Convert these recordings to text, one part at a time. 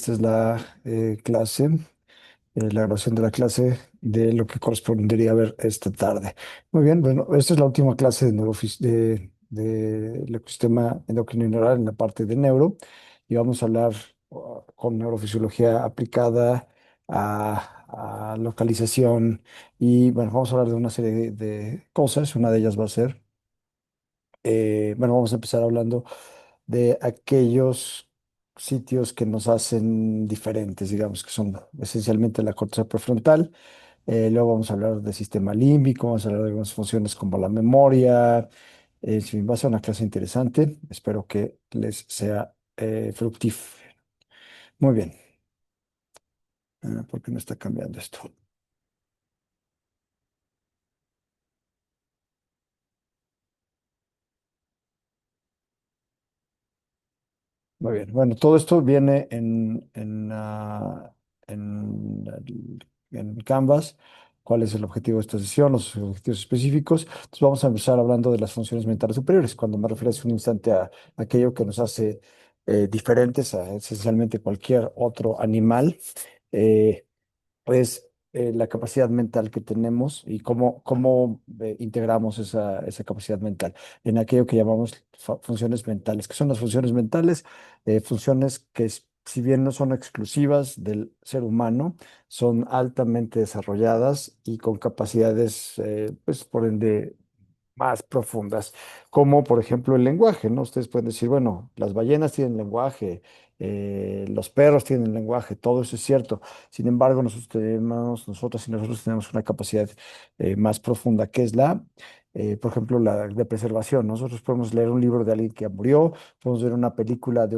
Esta es la clase, la grabación de la clase de lo que correspondería a ver esta tarde. Muy bien, bueno, esta es la última clase de, del ecosistema endocrino neural en la parte de neuro y vamos a hablar con neurofisiología aplicada a localización y bueno, vamos a hablar de una serie de cosas. Una de ellas va a ser bueno, vamos a empezar hablando de aquellos sitios que nos hacen diferentes, digamos, que son esencialmente la corteza prefrontal. Luego vamos a hablar del sistema límbico, vamos a hablar de algunas funciones como la memoria. En fin, va a ser una clase interesante. Espero que les sea fructífero. Muy bien. ¿Por qué no está cambiando esto? Muy bien. Bueno, todo esto viene en Canvas. ¿Cuál es el objetivo de esta sesión? Los objetivos específicos. Entonces vamos a empezar hablando de las funciones mentales superiores. Cuando me refiero hace un instante a aquello que nos hace diferentes a esencialmente cualquier otro animal. eh, es la capacidad mental que tenemos y cómo integramos esa capacidad mental en aquello que llamamos funciones mentales. ¿Qué son las funciones mentales? Funciones que, si bien no son exclusivas del ser humano, son altamente desarrolladas y con capacidades, pues, por ende, más profundas, como por ejemplo el lenguaje, ¿no? Ustedes pueden decir, bueno, las ballenas tienen lenguaje, los perros tienen lenguaje, todo eso es cierto. Sin embargo, nosotros tenemos una capacidad más profunda, que es por ejemplo, la de preservación. Nosotros podemos leer un libro de alguien que murió, podemos ver una película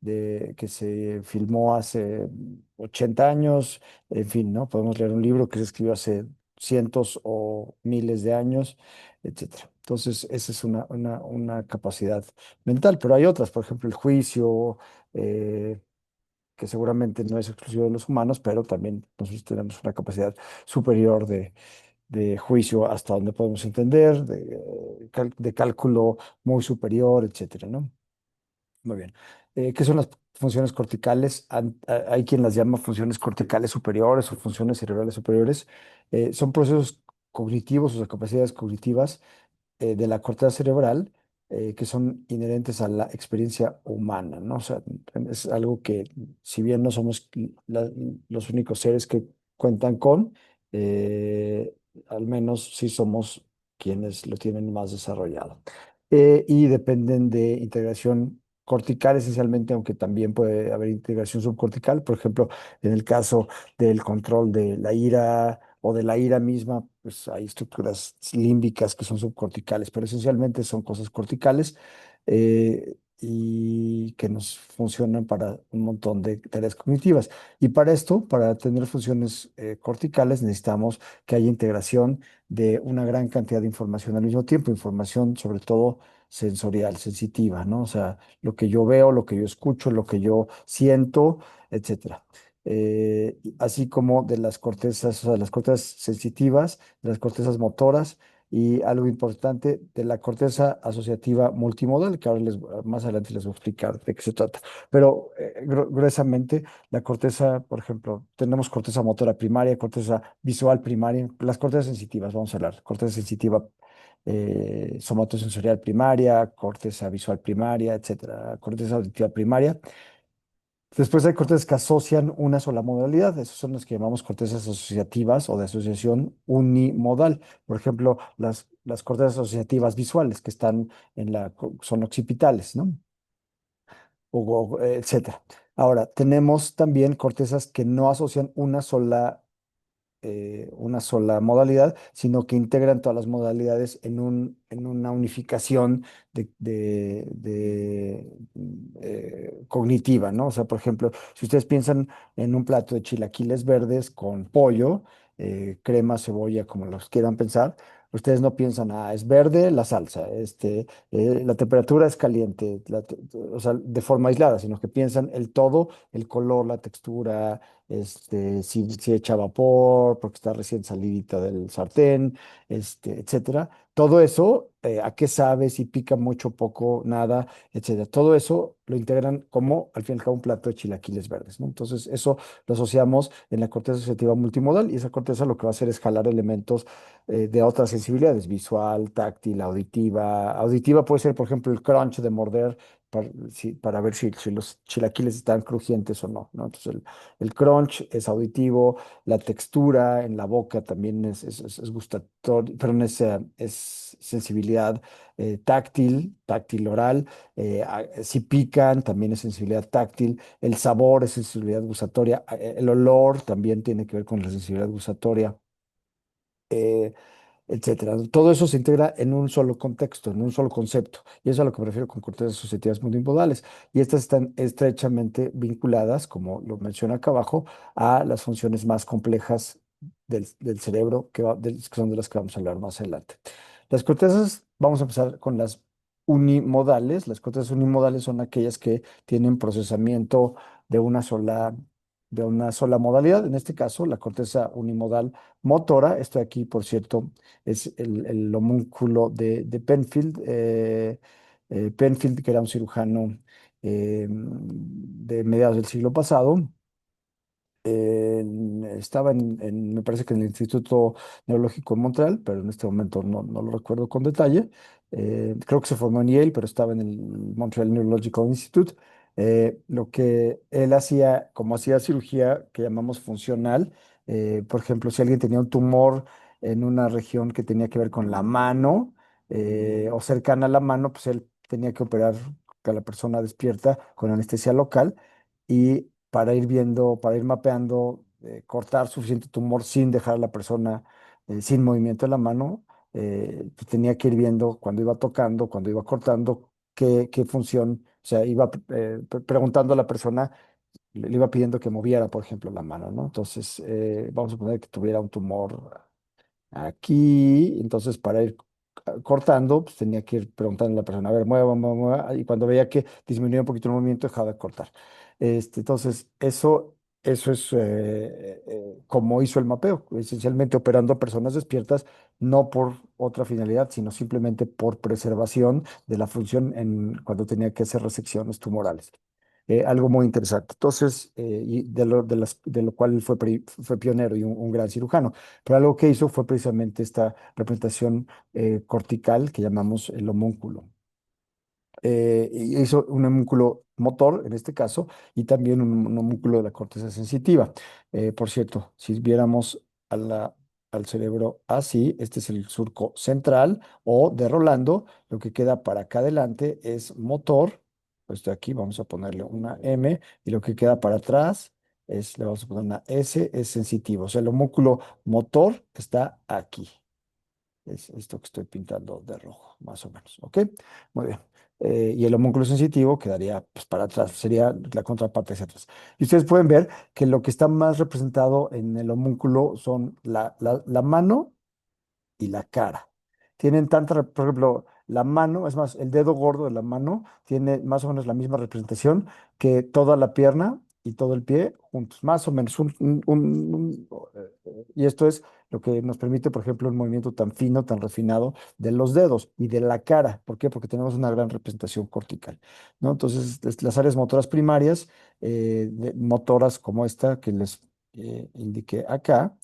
que se filmó hace 80 años, en fin, ¿no? Podemos leer un libro que se escribió hace cientos o miles de años, etcétera. Entonces, esa es una capacidad mental, pero hay otras, por ejemplo, el juicio, eh, que seguramente no es exclusivo de los humanos, pero también nosotros tenemos una capacidad superior de juicio hasta donde podemos entender, de cálculo muy superior, etcétera, ¿no? Muy bien. ¿Qué son las funciones corticales? Hay quien las llama funciones corticales superiores o funciones cerebrales superiores. Son procesos cognitivos, o sea, capacidades cognitivas de la corteza cerebral, que son inherentes a la experiencia humana, ¿no? O sea, es algo que, si bien no somos los únicos seres que cuentan con, eh, al menos sí somos quienes lo tienen más desarrollado. Y dependen de integración cortical esencialmente, aunque también puede haber integración subcortical. Por ejemplo, en el caso del control de la ira o de la ira misma, pues hay estructuras límbicas que son subcorticales, pero esencialmente son cosas corticales, y que nos funcionan para un montón de tareas cognitivas. Y para esto, para tener funciones corticales, necesitamos que haya integración de una gran cantidad de información al mismo tiempo, información sobre todo sensorial, sensitiva, ¿no? O sea, lo que yo veo, lo que yo escucho, lo que yo siento, etcétera. Así como de las cortezas, o sea, las cortezas sensitivas, de las cortezas motoras y algo importante de la corteza asociativa multimodal, que ahora más adelante les voy a explicar de qué se trata. Pero gruesamente, la corteza, por ejemplo, tenemos corteza motora primaria, corteza visual primaria, las cortezas sensitivas, vamos a hablar, corteza sensitiva somatosensorial primaria, corteza visual primaria, etcétera, corteza auditiva primaria. Después hay cortezas que asocian una sola modalidad. Esos son los que llamamos cortezas asociativas o de asociación unimodal. Por ejemplo, las cortezas asociativas visuales que están son occipitales, ¿no? Etcétera. Ahora, tenemos también cortezas que no asocian una sola modalidad, sino que integran todas las modalidades en una unificación cognitiva, ¿no? O sea, por ejemplo, si ustedes piensan en un plato de chilaquiles verdes con pollo, crema, cebolla, como los quieran pensar, ustedes no piensan, es verde la salsa, la temperatura es caliente, o sea, de forma aislada, sino que piensan el todo, el color, la textura, si echa vapor, porque está recién salidita del sartén, etcétera. Todo eso a qué sabe, si pica mucho, poco, nada, etcétera. Todo eso lo integran como, al fin y al cabo, un plato de chilaquiles verdes, ¿no? Entonces, eso lo asociamos en la corteza asociativa multimodal y esa corteza lo que va a hacer es jalar elementos de otras sensibilidades, visual, táctil, auditiva. Auditiva puede ser, por ejemplo, el crunch de morder para ver si los chilaquiles están crujientes o no, ¿no? Entonces, el crunch es auditivo, la textura en la boca también es gustatorio, perdón, es sensibilidad táctil oral. Si pican, también es sensibilidad táctil. El sabor es sensibilidad gustatoria. El olor también tiene que ver con la sensibilidad gustatoria. eh, Etcétera. Todo eso se integra en un solo contexto, en un solo concepto. Y eso es a lo que me refiero con cortezas asociativas multimodales. Y estas están estrechamente vinculadas, como lo menciono acá abajo, a las funciones más complejas del cerebro, que son de las que vamos a hablar más adelante. Las cortezas, vamos a empezar con las unimodales. Las cortezas unimodales son aquellas que tienen procesamiento de una sola, de una sola modalidad. En este caso, la corteza unimodal motora. Esto de aquí, por cierto, es el homúnculo de Penfield. Penfield, que era un cirujano de mediados del siglo pasado, estaba me parece que en el Instituto Neurológico de Montreal, pero en este momento no lo recuerdo con detalle. Creo que se formó en Yale, pero estaba en el Montreal Neurological Institute. Lo que él hacía, como hacía cirugía que llamamos funcional, por ejemplo, si alguien tenía un tumor en una región que tenía que ver con la mano o cercana a la mano, pues él tenía que operar a la persona despierta con anestesia local y para ir viendo, para ir mapeando, cortar suficiente tumor sin dejar a la persona sin movimiento de la mano, pues tenía que ir viendo cuando iba tocando, cuando iba cortando, qué función, o sea, iba preguntando a la persona, le iba pidiendo que moviera, por ejemplo, la mano, ¿no? Entonces, vamos a poner que tuviera un tumor aquí, entonces para ir cortando, pues tenía que ir preguntando a la persona, a ver, mueva, mueva, mueva, y cuando veía que disminuía un poquito el movimiento, dejaba de cortar. Entonces, eso es como hizo el mapeo, esencialmente operando a personas despiertas, no por otra finalidad, sino simplemente por preservación de la función cuando tenía que hacer resecciones tumorales. Algo muy interesante. Entonces, y de lo cual él fue pionero y un gran cirujano. Pero algo que hizo fue precisamente esta representación cortical que llamamos el homúnculo. Y hizo un homúnculo motor, en este caso, y también un homúnculo de la corteza sensitiva. Por cierto, si viéramos al cerebro así, este es el surco central o de Rolando, lo que queda para acá adelante es motor. Pues de aquí vamos a ponerle una M y lo que queda para atrás le vamos a poner una S, es sensitivo. O sea, el homúnculo motor está aquí. Es esto que estoy pintando de rojo, más o menos. ¿Ok? Muy bien. Y el homúnculo sensitivo quedaría pues, para atrás, sería la contraparte hacia atrás. Y ustedes pueden ver que lo que está más representado en el homúnculo son la mano y la cara. Tienen por ejemplo, la mano, es más, el dedo gordo de la mano tiene más o menos la misma representación que toda la pierna y todo el pie juntos, más o menos. Y esto es lo que nos permite, por ejemplo, un movimiento tan fino, tan refinado de los dedos y de la cara. ¿Por qué? Porque tenemos una gran representación cortical, ¿no? Entonces, las áreas motoras primarias, motoras como esta que les indiqué acá,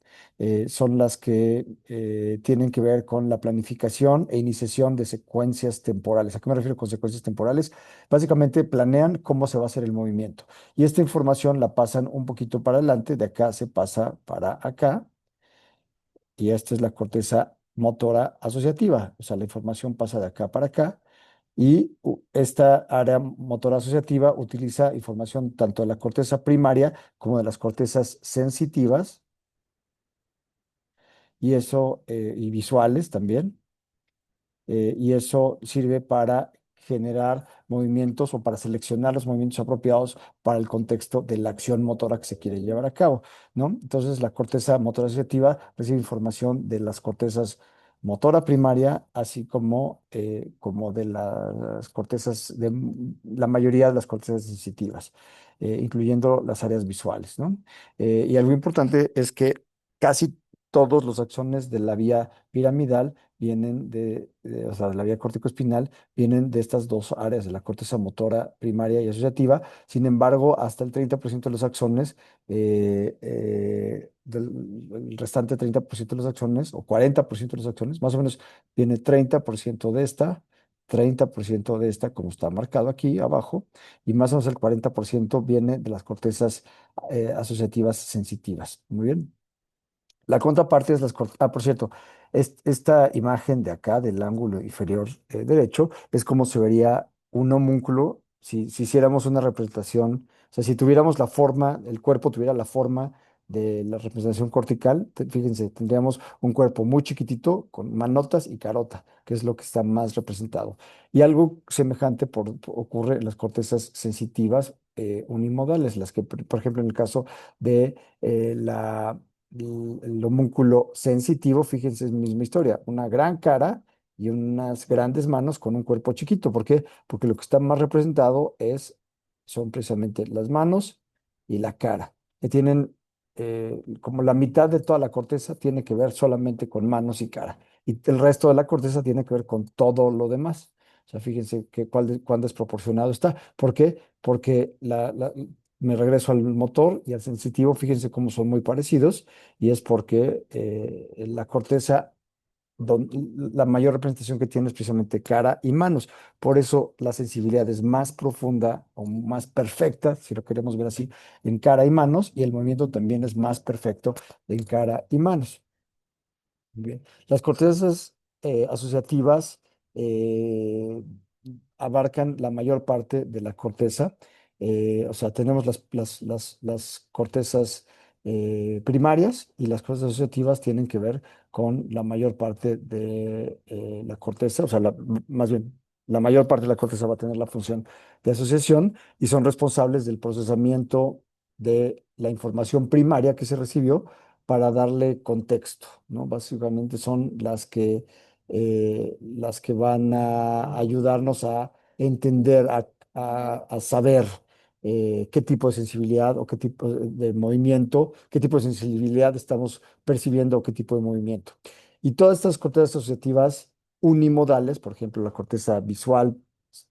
son las que tienen que ver con la planificación e iniciación de secuencias temporales. ¿A qué me refiero con secuencias temporales? Básicamente planean cómo se va a hacer el movimiento y esta información la pasan un poquito para adelante, de acá se pasa para acá y esta es la corteza motora asociativa, o sea, la información pasa de acá para acá. Y esta área motora asociativa utiliza información tanto de la corteza primaria como de las cortezas sensitivas y visuales también, y eso sirve para generar movimientos o para seleccionar los movimientos apropiados para el contexto de la acción motora que se quiere llevar a cabo, ¿no? Entonces, la corteza motora asociativa recibe información de las cortezas motora primaria, así como de las cortezas, la mayoría de las cortezas sensitivas, incluyendo las áreas visuales, ¿no? Y algo importante es que casi todos los axones de la vía piramidal vienen o sea, de la vía córtico-espinal, vienen de estas dos áreas, de la corteza motora primaria y asociativa. Sin embargo, hasta el 30% de los axones, el restante 30% de los axones, o 40% de los axones, más o menos viene 30% de esta, 30% de esta, como está marcado aquí abajo, y más o menos el 40% viene de las cortezas asociativas sensitivas. Muy bien. La contraparte es por cierto, esta imagen de acá del ángulo inferior derecho es como se vería un homúnculo si hiciéramos una representación, o sea, si tuviéramos la forma, el cuerpo tuviera la forma de la representación cortical, fíjense, tendríamos un cuerpo muy chiquitito con manotas y carota, que es lo que está más representado. Y algo semejante ocurre en las cortezas sensitivas unimodales, las que, por ejemplo, en el caso de el homúnculo sensitivo, fíjense, es la misma historia, una gran cara y unas grandes manos con un cuerpo chiquito. ¿Por qué? Porque lo que está más representado son precisamente las manos y la cara, que tienen como la mitad de toda la corteza tiene que ver solamente con manos y cara, y el resto de la corteza tiene que ver con todo lo demás. O sea, fíjense cuán desproporcionado está. ¿Por qué? Porque me regreso al motor y al sensitivo, fíjense cómo son muy parecidos, y es porque la corteza, la mayor representación que tiene es precisamente cara y manos. Por eso la sensibilidad es más profunda o más perfecta, si lo queremos ver así, en cara y manos, y el movimiento también es más perfecto en cara y manos. Bien. Las cortezas asociativas eh, abarcan la mayor parte de la corteza. O sea, tenemos las cortezas primarias, y las cortezas asociativas tienen que ver con la mayor parte de la corteza. O sea, más bien, la mayor parte de la corteza va a tener la función de asociación, y son responsables del procesamiento de la información primaria que se recibió para darle contexto, ¿no? Básicamente son las que van a ayudarnos a entender, a saber qué tipo de sensibilidad o qué tipo de movimiento, qué tipo de sensibilidad estamos percibiendo, o qué tipo de movimiento. Y todas estas cortezas asociativas unimodales, por ejemplo, la corteza visual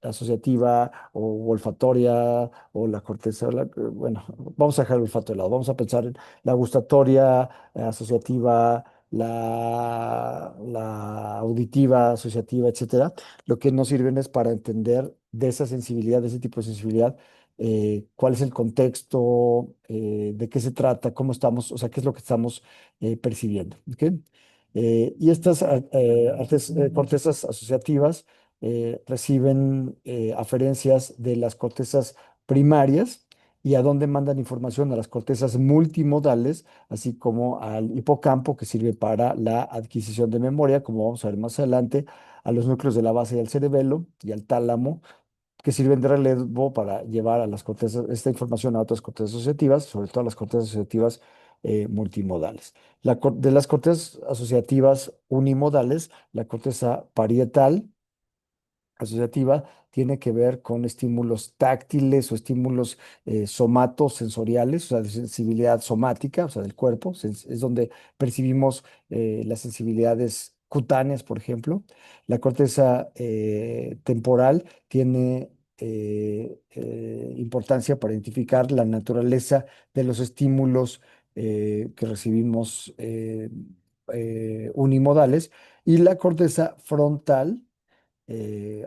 asociativa o olfatoria, o la corteza, bueno, vamos a dejar el olfato de lado, vamos a pensar en la gustatoria asociativa, la auditiva asociativa, etcétera. Lo que nos sirven es para entender de esa sensibilidad, de ese tipo de sensibilidad, cuál es el contexto, de qué se trata, cómo estamos, o sea, qué es lo que estamos percibiendo. ¿Ok? Y estas cortezas asociativas reciben aferencias de las cortezas primarias, y a dónde mandan información: a las cortezas multimodales, así como al hipocampo, que sirve para la adquisición de memoria, como vamos a ver más adelante, a los núcleos de la base del cerebelo y al tálamo, que sirven de relevo para llevar a las cortezas, esta información a otras cortezas asociativas, sobre todo a las cortezas asociativas multimodales. De las cortezas asociativas unimodales, la corteza parietal asociativa tiene que ver con estímulos táctiles o estímulos somatosensoriales, o sea, de sensibilidad somática, o sea, del cuerpo. Es donde percibimos las sensibilidades cutáneas, por ejemplo. La corteza temporal tiene importancia para identificar la naturaleza de los estímulos que recibimos unimodales. Y la corteza frontal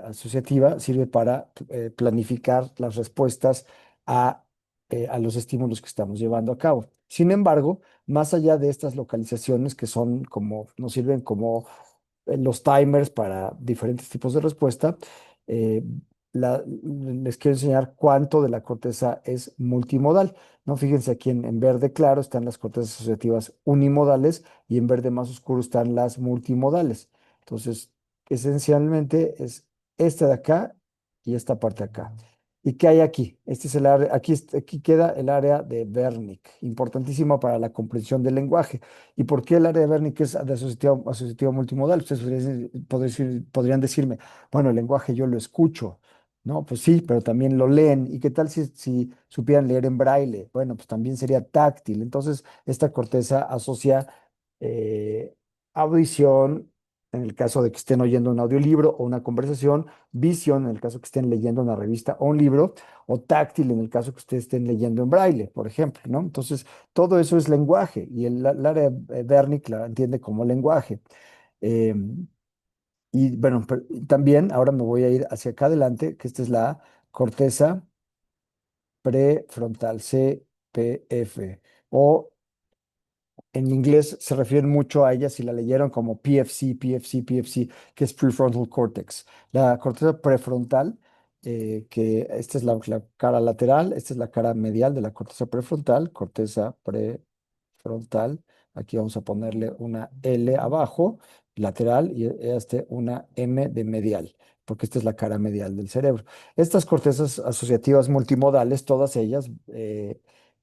asociativa sirve para planificar las respuestas a, a los estímulos que estamos llevando a cabo. Sin embargo, más allá de estas localizaciones, que son como, nos sirven como los timers para diferentes tipos de respuesta, eh, les quiero enseñar cuánto de la corteza es multimodal, ¿no? Fíjense, aquí en verde claro están las cortezas asociativas unimodales, y en verde más oscuro están las multimodales. Entonces, esencialmente es esta de acá y esta parte de acá. ¿Y qué hay aquí? Este es el área, aquí queda el área de Wernicke, importantísima para la comprensión del lenguaje. ¿Y por qué el área de Wernicke es de asociativo multimodal? Ustedes podrían decirme, bueno, el lenguaje yo lo escucho. No, pues sí, pero también lo leen. ¿Y qué tal si supieran leer en braille? Bueno, pues también sería táctil. Entonces, esta corteza asocia eh, audición, en el caso de que estén oyendo un audiolibro o una conversación, visión en el caso que estén leyendo una revista o un libro, o táctil en el caso que ustedes estén leyendo en braille, por ejemplo, ¿no? Entonces, todo eso es lenguaje y el área Wernicke la entiende como lenguaje. Eh, y bueno, también ahora me voy a ir hacia acá adelante, que esta es la corteza prefrontal, CPF, o en inglés se refieren mucho a ella si la leyeron como PFC, PFC, PFC, que es Prefrontal Cortex. La corteza prefrontal, que esta es la cara lateral, esta es la cara medial de la corteza prefrontal, corteza prefrontal. Aquí vamos a ponerle una L abajo, lateral, y una M de medial, porque esta es la cara medial del cerebro. Estas cortezas asociativas multimodales, todas ellas,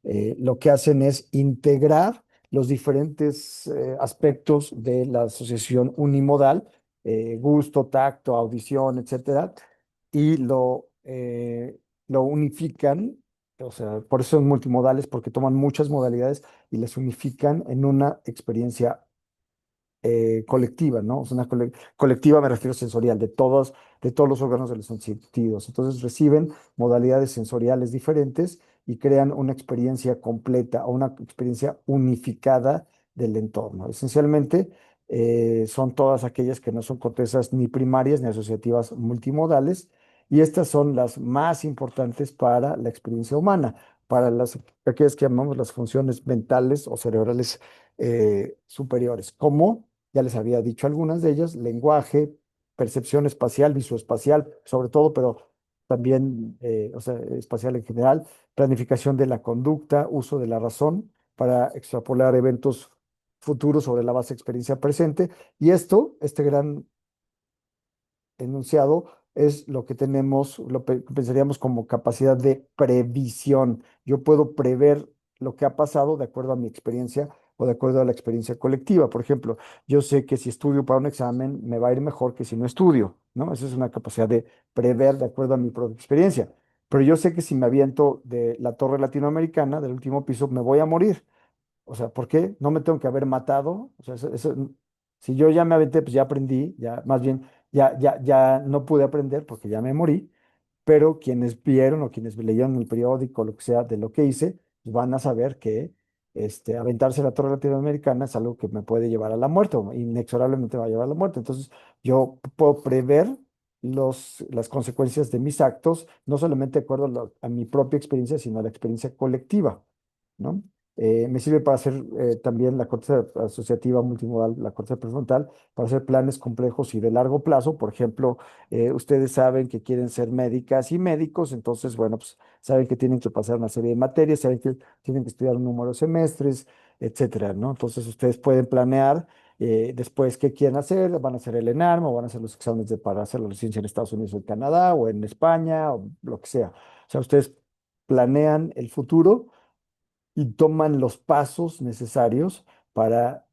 lo que hacen es integrar los diferentes aspectos de la asociación unimodal, gusto, tacto, audición, etcétera, y lo unifican, o sea, por eso son multimodales, porque toman muchas modalidades y las unifican en una experiencia colectiva, ¿no? O sea, colectiva me refiero sensorial, de todos los órganos de los sentidos. Entonces reciben modalidades sensoriales diferentes y crean una experiencia completa o una experiencia unificada del entorno. Esencialmente, son todas aquellas que no son cortezas ni primarias ni asociativas multimodales, y estas son las más importantes para la experiencia humana, para aquellas que llamamos las funciones mentales o cerebrales superiores, como ya les había dicho algunas de ellas: lenguaje, percepción espacial, visoespacial, sobre todo, pero también, o sea, espacial en general, planificación de la conducta, uso de la razón para extrapolar eventos futuros sobre la base de experiencia presente. Y este gran enunciado es lo que tenemos, pensaríamos como capacidad de previsión. Yo puedo prever lo que ha pasado de acuerdo a mi experiencia o de acuerdo a la experiencia colectiva. Por ejemplo, yo sé que si estudio para un examen me va a ir mejor que si no estudio, ¿no? Esa es una capacidad de prever de acuerdo a mi propia experiencia. Pero yo sé que si me aviento de la torre latinoamericana, del último piso, me voy a morir. O sea, ¿por qué? No me tengo que haber matado. O sea, si yo ya me aventé, pues ya aprendí, ya más bien ya no pude aprender porque ya me morí, pero quienes vieron o quienes leyeron el periódico, lo que sea, de lo que hice, pues van a saber que aventarse la torre latinoamericana es algo que me puede llevar a la muerte, o inexorablemente me va a llevar a la muerte. Entonces, yo puedo prever las consecuencias de mis actos, no solamente de acuerdo a mi propia experiencia, sino a la experiencia colectiva, ¿no? Me sirve para hacer también la corteza asociativa multimodal, la corteza prefrontal, para hacer planes complejos y de largo plazo. Por ejemplo, ustedes saben que quieren ser médicas y médicos, entonces, bueno, pues saben que tienen que pasar una serie de materias, saben que tienen que estudiar un número de semestres, etcétera, ¿no? Entonces, ustedes pueden planear después qué quieren hacer: van a hacer el ENARM o van a hacer los exámenes para hacer la residencia en Estados Unidos o en Canadá o en España o lo que sea. O sea, ustedes planean el futuro y toman los pasos necesarios para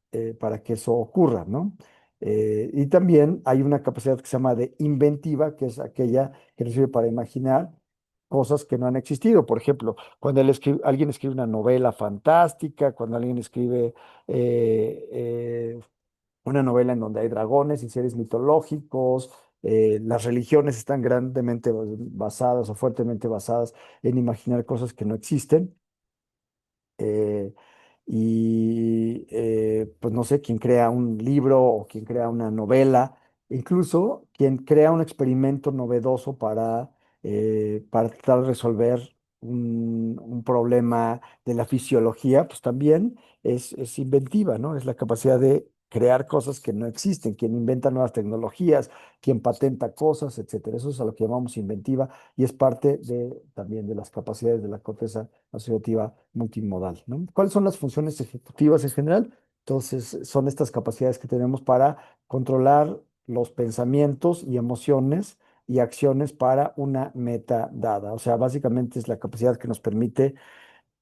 que eso ocurra, ¿no? Y también hay una capacidad que se llama de inventiva, que es aquella que nos sirve para imaginar cosas que no han existido. Por ejemplo, cuando alguien escribe una novela fantástica, cuando alguien escribe una novela en donde hay dragones y seres mitológicos. Las religiones están grandemente basadas o fuertemente basadas en imaginar cosas que no existen. eh, pues no sé, quien crea un libro o quien crea una novela, incluso quien crea un experimento novedoso para tratar de resolver un problema de la fisiología, pues también es inventiva, ¿no? Es la capacidad de crear cosas que no existen, quien inventa nuevas tecnologías, quien patenta cosas, etcétera. Eso es a lo que llamamos inventiva y es parte también de las capacidades de la corteza asociativa multimodal, ¿no? ¿Cuáles son las funciones ejecutivas en general? Entonces, son estas capacidades que tenemos para controlar los pensamientos y emociones y acciones para una meta dada. O sea, básicamente es la capacidad que nos permite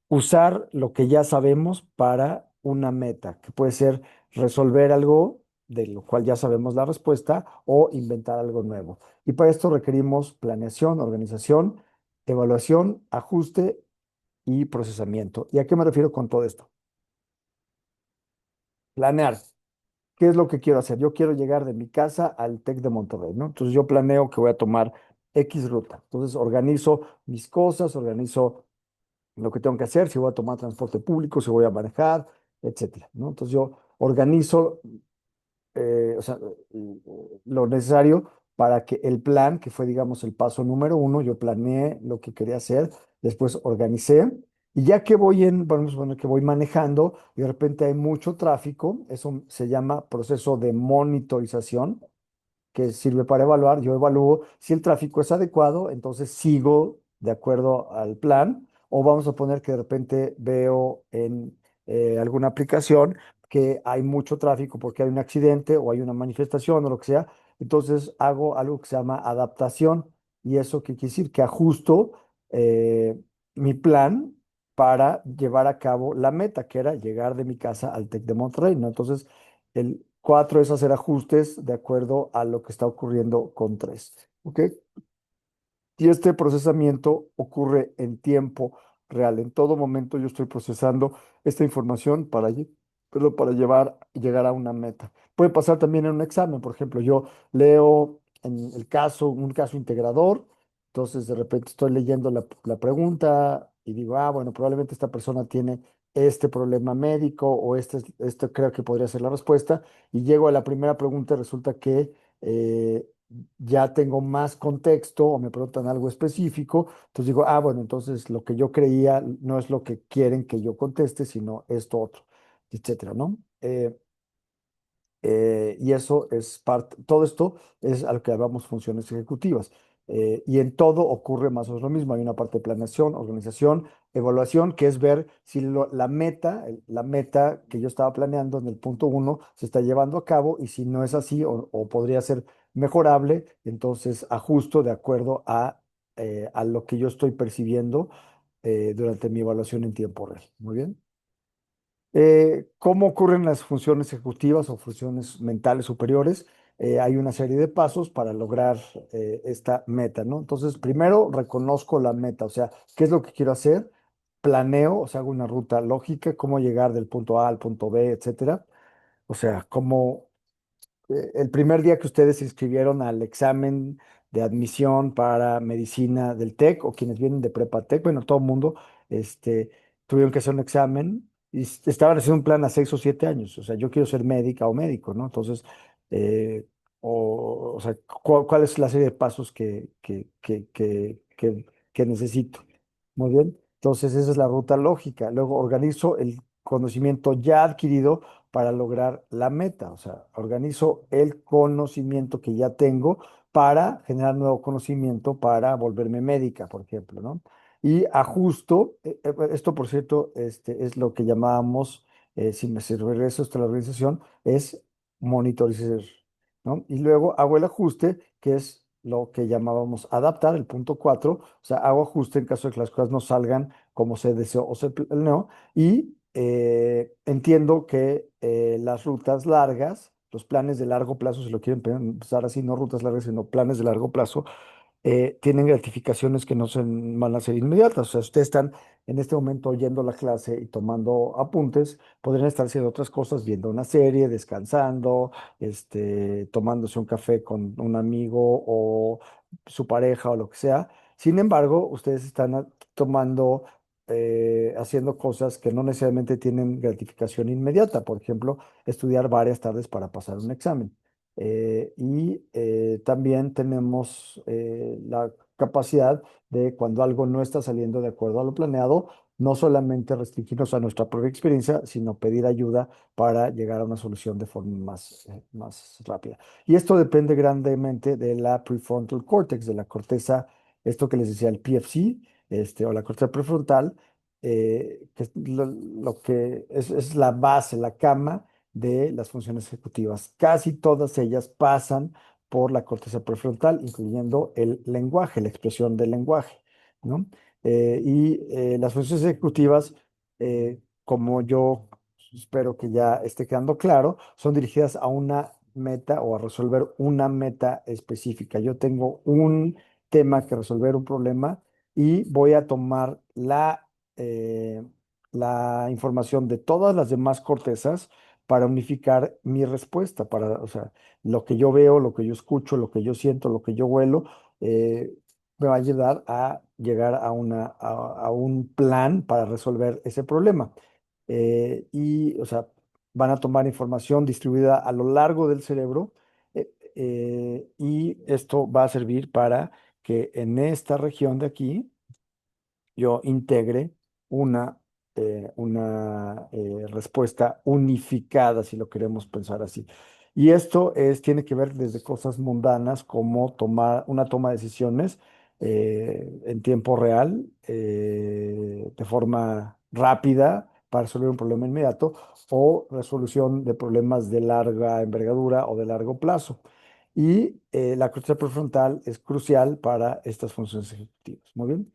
usar lo que ya sabemos para una meta, que puede ser resolver algo de lo cual ya sabemos la respuesta o inventar algo nuevo. Y para esto requerimos planeación, organización, evaluación, ajuste y procesamiento. ¿Y a qué me refiero con todo esto? Planear. ¿qué es lo que quiero hacer? Yo quiero llegar de mi casa al TEC de Monterrey, ¿no? Entonces yo planeo que voy a tomar X ruta. Entonces organizo mis cosas, organizo lo que tengo que hacer, si voy a tomar transporte público, si voy a manejar, etcétera, ¿no? Entonces yo organizo o sea, lo necesario para que el plan, que fue, digamos, el paso número uno, yo planeé lo que quería hacer, después organicé, y ya que vamos a poner que voy manejando, y de repente hay mucho tráfico, eso se llama proceso de monitorización, que sirve para evaluar. Yo evalúo si el tráfico es adecuado, entonces sigo de acuerdo al plan, o vamos a poner que de repente veo en alguna aplicación que hay mucho tráfico porque hay un accidente o hay una manifestación o lo que sea, entonces hago algo que se llama adaptación, y eso qué quiere decir que ajusto eh, mi plan para llevar a cabo la meta, que era llegar de mi casa al TEC de Monterrey, ¿no? Entonces, el 4 es hacer ajustes de acuerdo a lo que está ocurriendo con 3. ¿Ok? Y este procesamiento ocurre en tiempo real. En todo momento yo estoy procesando esta información para llegar a una meta. Puede pasar también en un examen. Por ejemplo, yo leo en un caso integrador. Entonces, de repente estoy leyendo la pregunta y digo, bueno, probablemente esta persona tiene este problema médico o este creo que podría ser la respuesta. Y llego a la primera pregunta y resulta que eh, ya tengo más contexto o me preguntan algo específico, entonces digo, bueno, entonces lo que yo creía no es lo que quieren que yo conteste, sino esto otro, etcétera, ¿no? Y eso es parte, todo esto es a lo que llamamos funciones ejecutivas. Y en todo ocurre más o menos lo mismo. Hay una parte de planeación, organización, evaluación, que es ver si la meta que yo estaba planeando en el punto uno se está llevando a cabo, y si no es así o podría ser mejorable, entonces ajusto de acuerdo a lo que yo estoy percibiendo durante mi evaluación en tiempo real. Muy bien. ¿Cómo ocurren las funciones ejecutivas o funciones mentales superiores? Hay una serie de pasos para lograr esta meta, ¿no? Entonces, primero reconozco la meta, o sea, ¿qué es lo que quiero hacer? Planeo, o sea, hago una ruta lógica, cómo llegar del punto A al punto B, etcétera. O sea, el primer día que ustedes se inscribieron al examen de admisión para medicina del TEC, o quienes vienen de Prepa TEC, bueno, todo el mundo, este, tuvieron que hacer un examen y estaban haciendo un plan a 6 o 7 años. O sea, yo quiero ser médica o médico, ¿no? Entonces, eh, o sea, ¿cuál es la serie de pasos que necesito? Muy bien. Entonces, esa es la ruta lógica. Luego organizo el conocimiento ya adquirido para lograr la meta. O sea, organizo el conocimiento que ya tengo para generar nuevo conocimiento para volverme médica, por ejemplo, ¿no? Y ajusto, esto por cierto, es lo que llamábamos, si regreso esto a la organización, es monitorizar, ¿no? Y luego hago el ajuste, que es lo que llamábamos adaptar, el punto 4, o sea, hago ajuste en caso de que las cosas no salgan como se deseó o se planeó, y entiendo que las rutas largas, los planes de largo plazo, si lo quieren pensar así, no rutas largas, sino planes de largo plazo, tienen gratificaciones que no van a ser inmediatas. O sea, ustedes están en este momento oyendo la clase y tomando apuntes, podrían estar haciendo otras cosas, viendo una serie, descansando, tomándose un café con un amigo o su pareja o lo que sea. Sin embargo, ustedes están haciendo cosas que no necesariamente tienen gratificación inmediata. Por ejemplo, estudiar varias tardes para pasar un examen. Y también tenemos la capacidad de, cuando algo no está saliendo de acuerdo a lo planeado, no solamente restringirnos a nuestra propia experiencia, sino pedir ayuda para llegar a una solución de forma más rápida. Y esto depende grandemente de la prefrontal cortex, de la corteza, esto que les decía, el PFC, o la corteza prefrontal, que es lo que es la base, la cama de las funciones ejecutivas. Casi todas ellas pasan por la corteza prefrontal, incluyendo el lenguaje, la expresión del lenguaje, ¿no? Y las funciones ejecutivas, como yo espero que ya esté quedando claro, son dirigidas a una meta o a resolver una meta específica. Yo tengo un tema que resolver, un problema, y voy a tomar la información de todas las demás cortezas para unificar mi respuesta, para, o sea, lo que yo veo, lo que yo escucho, lo que yo siento, lo que yo huelo, eh, me va a ayudar a llegar a un plan para resolver ese problema. O sea, van a tomar información distribuida a lo largo del cerebro, y esto va a servir para que en esta región de aquí yo integre una, una respuesta unificada, si lo queremos pensar así. Y esto tiene que ver desde cosas mundanas como una toma de decisiones en tiempo real, de forma rápida para resolver un problema inmediato, o resolución de problemas de larga envergadura o de largo plazo. Y la corteza prefrontal es crucial para estas funciones ejecutivas. Muy bien.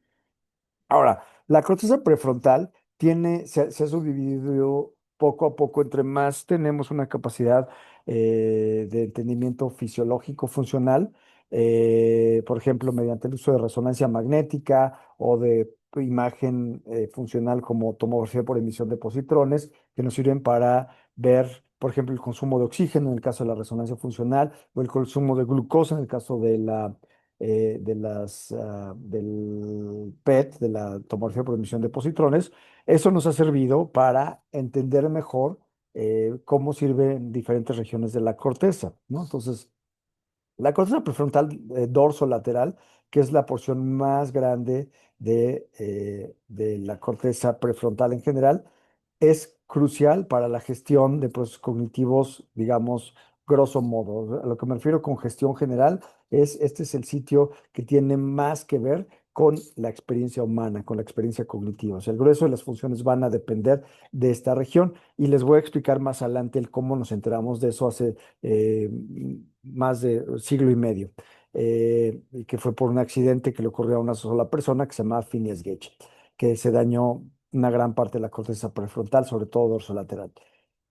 Ahora, la corteza prefrontal se ha subdividido poco a poco. Entre más tenemos una capacidad de entendimiento fisiológico funcional, por ejemplo, mediante el uso de resonancia magnética o de imagen funcional como tomografía por emisión de positrones, que nos sirven para ver, por ejemplo, el consumo de oxígeno en el caso de la resonancia funcional, o el consumo de glucosa en el caso del PET, de la tomografía por emisión de positrones. Eso nos ha servido para entender mejor cómo sirven diferentes regiones de la corteza, ¿no? Entonces, la corteza prefrontal dorso-lateral, que es la porción más grande de la corteza prefrontal en general, es crucial para la gestión de procesos cognitivos, digamos, grosso modo. A lo que me refiero con gestión general este es el sitio que tiene más que ver con la experiencia humana, con la experiencia cognitiva. O sea, el grueso de las funciones van a depender de esta región, y les voy a explicar más adelante el cómo nos enteramos de eso hace más de siglo y medio, y que fue por un accidente que le ocurrió a una sola persona que se llamaba Phineas Gage, que se dañó una gran parte de la corteza prefrontal, sobre todo dorsolateral.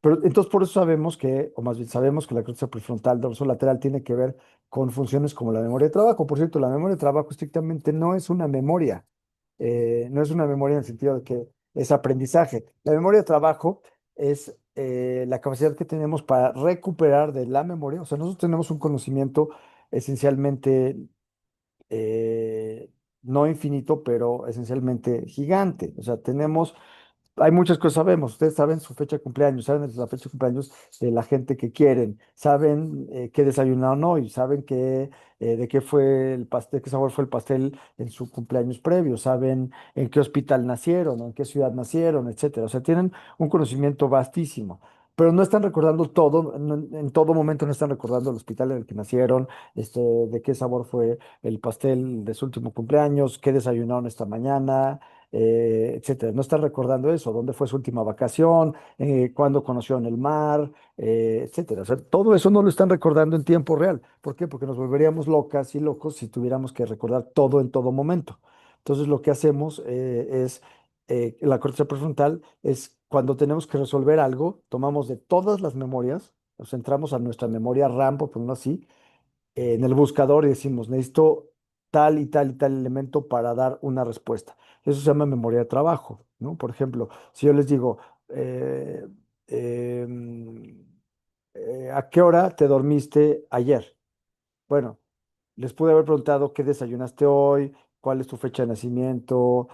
Pero entonces por eso sabemos que, o más bien sabemos que la corteza prefrontal dorsolateral tiene que ver con funciones como la memoria de trabajo. Por cierto, la memoria de trabajo estrictamente no es una memoria, no es una memoria en el sentido de que es aprendizaje. La memoria de trabajo es la capacidad que tenemos para recuperar de la memoria. O sea, nosotros tenemos un conocimiento esencialmente eh, no infinito, pero esencialmente gigante. O sea, hay muchas cosas sabemos. Ustedes saben su fecha de cumpleaños, saben la fecha de cumpleaños de la gente que quieren, saben qué desayunaron hoy, saben de qué fue el pastel, qué sabor fue el pastel en su cumpleaños previo, saben en qué hospital nacieron, o en qué ciudad nacieron, etcétera. O sea, tienen un conocimiento vastísimo. Pero no están recordando todo, en todo momento no están recordando el hospital en el que nacieron, de qué sabor fue el pastel de su último cumpleaños, qué desayunaron esta mañana, etcétera. No están recordando eso, dónde fue su última vacación, cuándo conocieron el mar, etcétera. O sea, todo eso no lo están recordando en tiempo real. ¿Por qué? Porque nos volveríamos locas y locos si tuviéramos que recordar todo en todo momento. Entonces, lo que hacemos la corteza prefrontal es cuando tenemos que resolver algo, tomamos de todas las memorias, nos centramos a nuestra memoria RAM, por ponerlo así, en el buscador, y decimos, necesito tal y tal y tal elemento para dar una respuesta. Eso se llama memoria de trabajo, ¿no? Por ejemplo, si yo les digo, eh, em, ¿a qué hora te dormiste ayer? Bueno, les pude haber preguntado qué desayunaste hoy, cuál es tu fecha de nacimiento,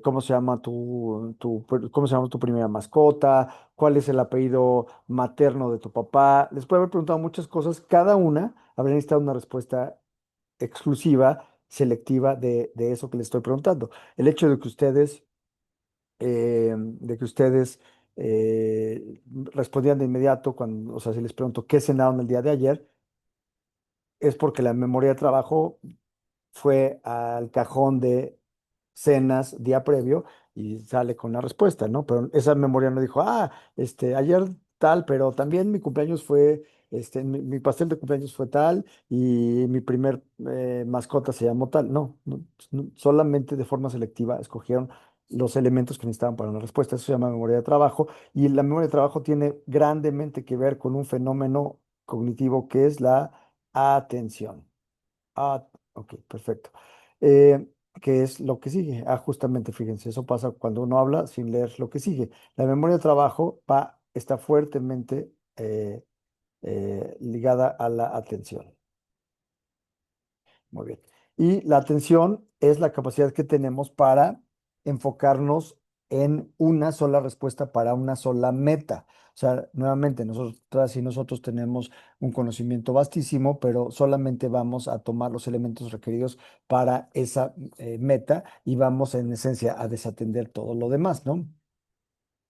cómo se llama cómo se llama tu primera mascota, cuál es el apellido materno de tu papá. Les pude haber preguntado muchas cosas. Cada una habría necesitado una respuesta exclusiva, selectiva de eso que les estoy preguntando. El hecho de que ustedes respondían de inmediato cuando, o sea, si les pregunto qué cenaron el día de ayer, es porque la memoria de trabajo fue al cajón de cenas día previo y sale con la respuesta, ¿no? Pero esa memoria no dijo, ayer tal, pero también mi cumpleaños fue, mi pastel de cumpleaños fue tal, y mi primer mascota se llamó tal. No, solamente de forma selectiva escogieron los elementos que necesitaban para una respuesta. Eso se llama memoria de trabajo, y la memoria de trabajo tiene grandemente que ver con un fenómeno cognitivo que es la atención. Ah, ok, perfecto. Eh, ¿Qué es lo que sigue? Justamente, fíjense, eso pasa cuando uno habla sin leer lo que sigue. La memoria de trabajo va está fuertemente ligada a la atención. Muy bien. Y la atención es la capacidad que tenemos para enfocarnos en una sola respuesta para una sola meta. O sea, nuevamente, nosotras y nosotros tenemos un conocimiento vastísimo, pero solamente vamos a tomar los elementos requeridos para esa meta y vamos en esencia a desatender todo lo demás, ¿no?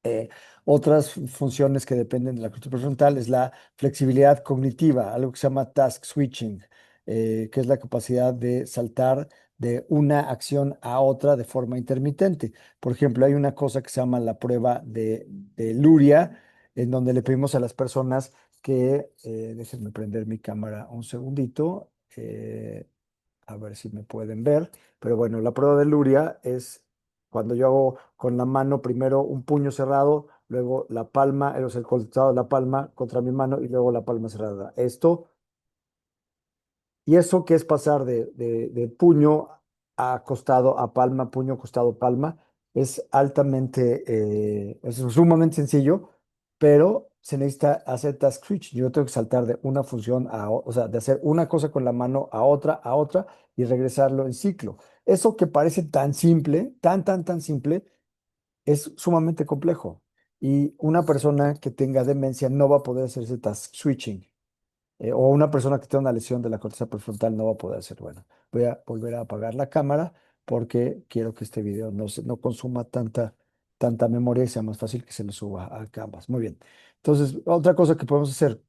Eh, Otras funciones que dependen de la corteza prefrontal es la flexibilidad cognitiva, algo que se llama task switching, que es la capacidad de saltar de una acción a otra de forma intermitente. Por ejemplo, hay una cosa que se llama la prueba de Luria, en donde le pedimos a las personas que, déjenme prender mi cámara un segundito, a ver si me pueden ver. Pero bueno, la prueba de Luria es cuando yo hago con la mano primero un puño cerrado, luego la palma, el costado de la palma contra mi mano y luego la palma cerrada. Esto y eso que es pasar de puño a costado a palma, puño, costado, palma, es altamente, es sumamente sencillo, pero se necesita hacer task switch. Yo tengo que saltar de una función o sea, de hacer una cosa con la mano a otra y regresarlo en ciclo. Eso que parece tan simple, tan simple, es sumamente complejo. Y una persona que tenga demencia no va a poder hacer ese task switching, o una persona que tenga una lesión de la corteza prefrontal no va a poder hacer. Bueno, voy a volver a apagar la cámara porque quiero que este video no consuma tanta memoria y sea más fácil que se lo suba a Canvas. Muy bien. Entonces, otra cosa que podemos hacer,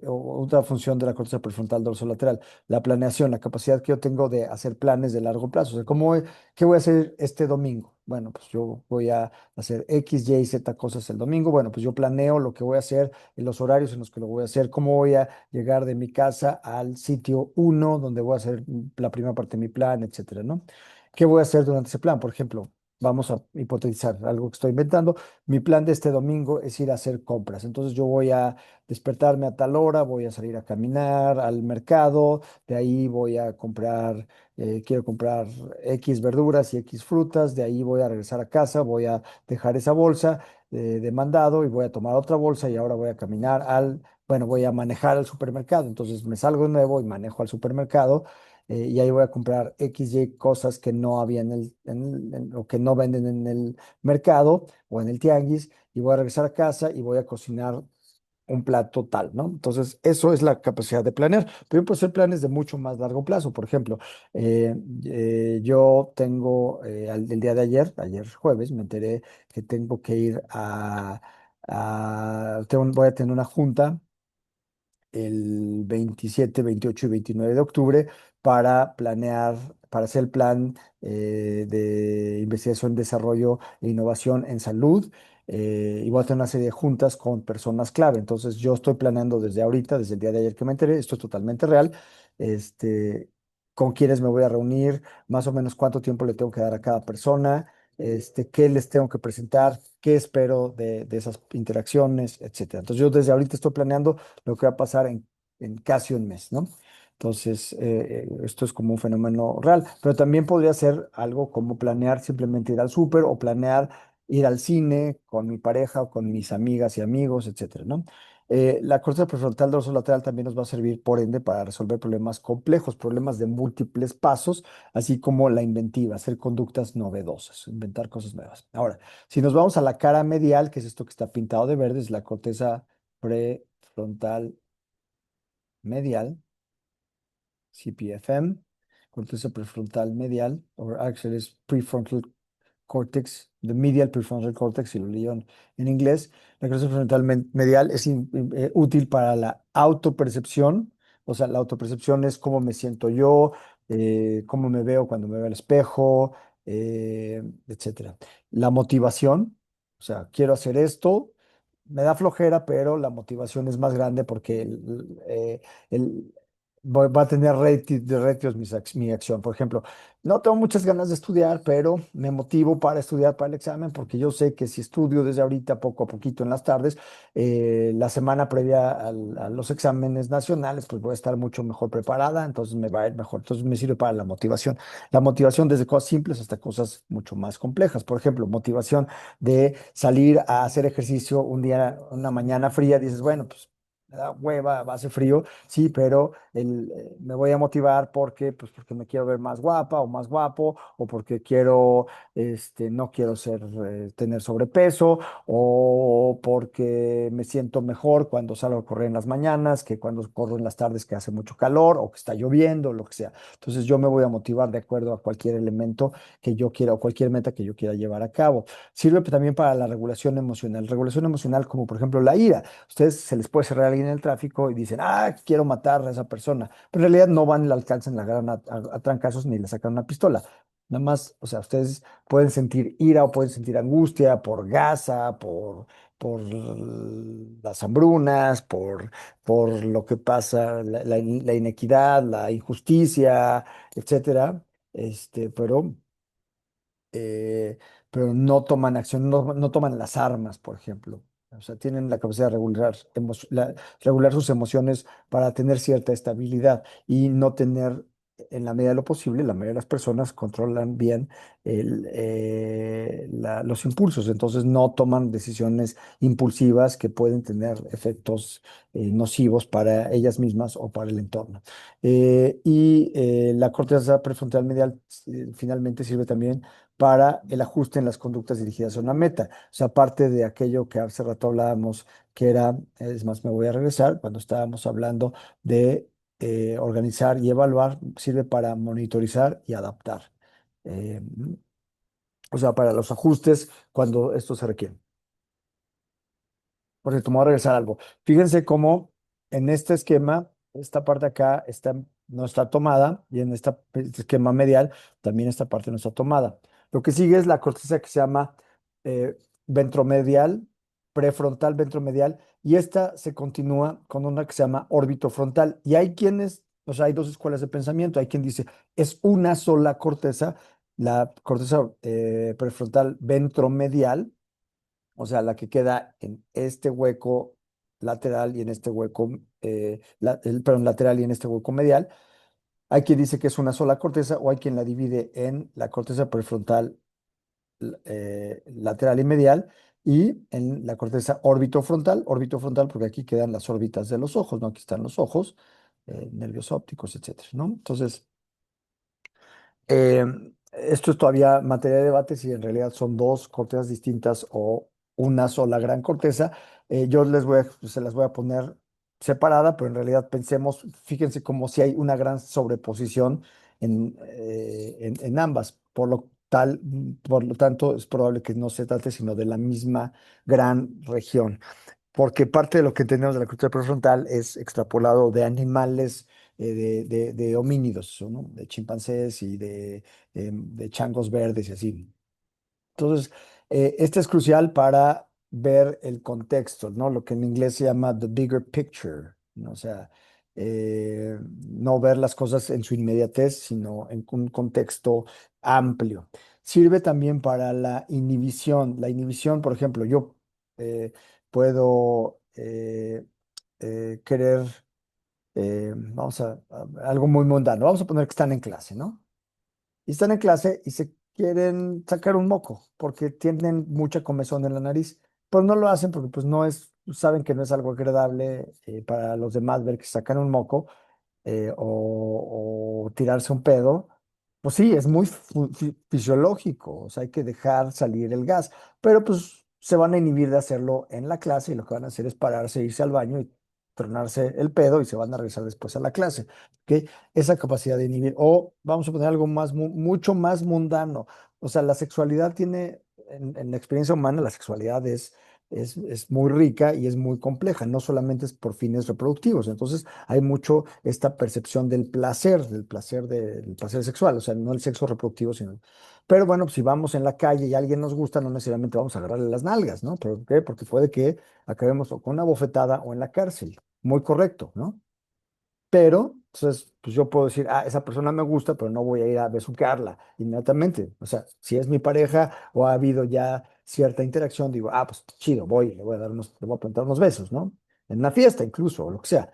o otra función de la corteza prefrontal dorsolateral, la planeación, la capacidad que yo tengo de hacer planes de largo plazo. O sea, ¿qué voy a hacer este domingo? Bueno, pues yo voy a hacer X, Y, Z cosas el domingo. Bueno, pues yo planeo lo que voy a hacer en los horarios en los que lo voy a hacer, cómo voy a llegar de mi casa al sitio uno donde voy a hacer la primera parte de mi plan, etcétera, ¿no? ¿Qué voy a hacer durante ese plan? Por ejemplo, vamos a hipotetizar algo que estoy inventando. Mi plan de este domingo es ir a hacer compras. Entonces yo voy a despertarme a tal hora, voy a salir a caminar al mercado, de ahí voy a comprar, quiero comprar X verduras y X frutas, de ahí voy a regresar a casa, voy a dejar esa bolsa de mandado y voy a tomar otra bolsa y ahora voy a caminar bueno, voy a manejar al supermercado. Entonces me salgo de nuevo y manejo al supermercado, y ahí voy a comprar X, Y cosas que no había o que no venden en el mercado o en el tianguis y voy a regresar a casa y voy a cocinar un plato tal, ¿no? Entonces, eso es la capacidad de planear. Pero yo puedo hacer planes de mucho más largo plazo. Por ejemplo, eh, yo tengo, el día de ayer jueves, me enteré que tengo que ir voy a tener una junta el 27, 28 y 29 de octubre para planear, para hacer el plan de investigación, desarrollo e innovación en salud. Y voy a tener una serie de juntas con personas clave. Entonces, yo estoy planeando desde ahorita, desde el día de ayer que me enteré, esto es totalmente real, este, con quiénes me voy a reunir, más o menos cuánto tiempo le tengo que dar a cada persona, qué les tengo que presentar, qué espero de esas interacciones, etcétera. Entonces, yo desde ahorita estoy planeando lo que va a pasar en casi un mes, ¿no? Entonces, esto es como un fenómeno real, pero también podría ser algo como planear simplemente ir al súper o planear ir al cine con mi pareja o con mis amigas y amigos, etcétera, ¿no? La corteza prefrontal dorsolateral también nos va a servir, por ende, para resolver problemas complejos, problemas de múltiples pasos, así como la inventiva, hacer conductas novedosas, inventar cosas nuevas. Ahora, si nos vamos a la cara medial, que es esto que está pintado de verde, es la corteza prefrontal medial, CPFM, corteza prefrontal medial, or actually es prefrontal cortex, the medial prefrontal cortex, si lo leí en inglés. La corteza prefrontal medial es útil para la autopercepción, o sea, la autopercepción es cómo me siento yo, cómo me veo cuando me veo al espejo, etcétera. La motivación, o sea, quiero hacer esto, me da flojera, pero la motivación es más grande porque va a tener de ratios mi acción. Por ejemplo, no tengo muchas ganas de estudiar, pero me motivo para estudiar para el examen porque yo sé que si estudio desde ahorita poco a poquito en las tardes, la semana previa a los exámenes nacionales, pues voy a estar mucho mejor preparada, entonces me va a ir mejor. Entonces me sirve para la motivación. La motivación desde cosas simples hasta cosas mucho más complejas. Por ejemplo, motivación de salir a hacer ejercicio un día, una mañana fría, dices, bueno, pues me da hueva, va a hacer frío. Sí, pero me voy a motivar porque, pues porque me quiero ver más guapa o más guapo, o porque quiero, no quiero tener sobrepeso, o porque me siento mejor cuando salgo a correr en las mañanas, que cuando corro en las tardes que hace mucho calor o que está lloviendo, lo que sea. Entonces yo me voy a motivar de acuerdo a cualquier elemento que yo quiera o cualquier meta que yo quiera llevar a cabo. Sirve también para la regulación emocional. Regulación emocional como por ejemplo la ira. Ustedes se les puede cerrar a alguien en el tráfico y dicen, ah, quiero matar a esa persona. Pero en realidad no van y la alcanzan, la agarran a trancazos ni le sacan una pistola. Nada más, o sea, ustedes pueden sentir ira o pueden sentir angustia por Gaza, por las hambrunas, por lo que pasa, la inequidad, la injusticia, etcétera. Pero eh, pero no toman acción, no toman las armas, por ejemplo. O sea, tienen la capacidad de regular sus emociones para tener cierta estabilidad y no tener, en la medida de lo posible, la mayoría de las personas controlan bien los impulsos, entonces no toman decisiones impulsivas que pueden tener efectos nocivos para ellas mismas o para el entorno. La corteza prefrontal medial finalmente sirve también para el ajuste en las conductas dirigidas a una meta. O sea, aparte de aquello que hace rato hablábamos, que era, es más, me voy a regresar, cuando estábamos hablando de organizar y evaluar, sirve para monitorizar y adaptar. Eh, o sea, para los ajustes cuando esto se requiere. Por cierto, me voy a regresar algo. Fíjense cómo en este esquema, esta parte acá no está tomada y en este esquema medial también esta parte no está tomada. Lo que sigue es la corteza que se llama eh, ventromedial, prefrontal ventromedial, y esta se continúa con una que se llama órbito frontal. Y hay quienes, o sea, hay dos escuelas de pensamiento. Hay quien dice, es una sola corteza, la corteza prefrontal ventromedial, o sea, la que queda en este hueco lateral y en este hueco, perdón, lateral y en este hueco medial. Hay quien dice que es una sola corteza o hay quien la divide en la corteza prefrontal lateral y medial y en la corteza órbito frontal porque aquí quedan las órbitas de los ojos, ¿no? Aquí están los ojos, nervios ópticos, etcétera, ¿no? Entonces, eh, esto es todavía materia de debate si en realidad son dos cortezas distintas o una sola gran corteza. Yo se las voy a poner separada, pero en realidad pensemos, fíjense como si hay una gran sobreposición en ambas. Por lo tanto, es probable que no se trate sino de la misma gran región, porque parte de lo que entendemos de la cultura prefrontal es extrapolado de animales, de homínidos, ¿no? De chimpancés y de changos verdes y así. Entonces, este es crucial para ver el contexto, ¿no? Lo que en inglés se llama the bigger picture, ¿no? O sea, no ver las cosas en su inmediatez, sino en un contexto amplio. Sirve también para la inhibición. La inhibición, por ejemplo, yo puedo querer, algo muy mundano. Vamos a poner que están en clase, ¿no? Y están en clase y se quieren sacar un moco porque tienen mucha comezón en la nariz, pero no lo hacen porque pues no es, saben que no es algo agradable para los demás ver que sacan un moco o tirarse un pedo. Pues sí, es muy fisiológico, o sea, hay que dejar salir el gas, pero pues se van a inhibir de hacerlo en la clase y lo que van a hacer es pararse, irse al baño y tronarse el pedo y se van a regresar después a la clase. ¿Ok? Esa capacidad de inhibir. O vamos a poner algo más, mucho más mundano. O sea, la sexualidad tiene, en la experiencia humana, la sexualidad es muy rica y es muy compleja, no solamente es por fines reproductivos. Entonces, hay mucho esta percepción del placer sexual, o sea, no el sexo reproductivo, sino. Pero bueno, si vamos en la calle y alguien nos gusta, no necesariamente vamos a agarrarle las nalgas, ¿no? ¿Por qué? Porque puede que acabemos o con una bofetada o en la cárcel. Muy correcto, ¿no? Pero, entonces, pues yo puedo decir, ah, esa persona me gusta, pero no voy a ir a besuquearla inmediatamente. O sea, si es mi pareja o ha habido ya cierta interacción, digo, ah, pues chido, voy, le voy a dar le voy a plantar unos besos, ¿no? En una fiesta incluso, o lo que sea,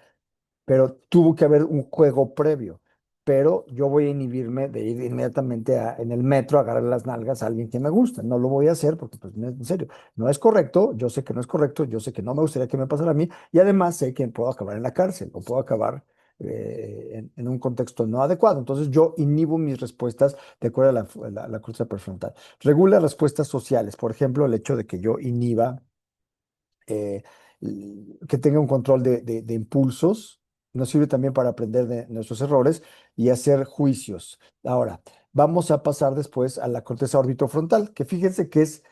pero tuvo que haber un juego previo. Pero yo voy a inhibirme de ir inmediatamente en el metro a agarrar las nalgas a alguien que me gusta. No lo voy a hacer porque, pues, en serio, no es correcto. Yo sé que no es correcto. Yo sé que no me gustaría que me pasara a mí. Y además sé que puedo acabar en la cárcel o puedo acabar en un contexto no adecuado. Entonces yo inhibo mis respuestas de acuerdo a la corteza prefrontal. Regula respuestas sociales. Por ejemplo, el hecho de que yo inhiba eh, que tenga un control de impulsos, nos sirve también para aprender de nuestros errores y hacer juicios. Ahora, vamos a pasar después a la corteza orbitofrontal, que fíjense que es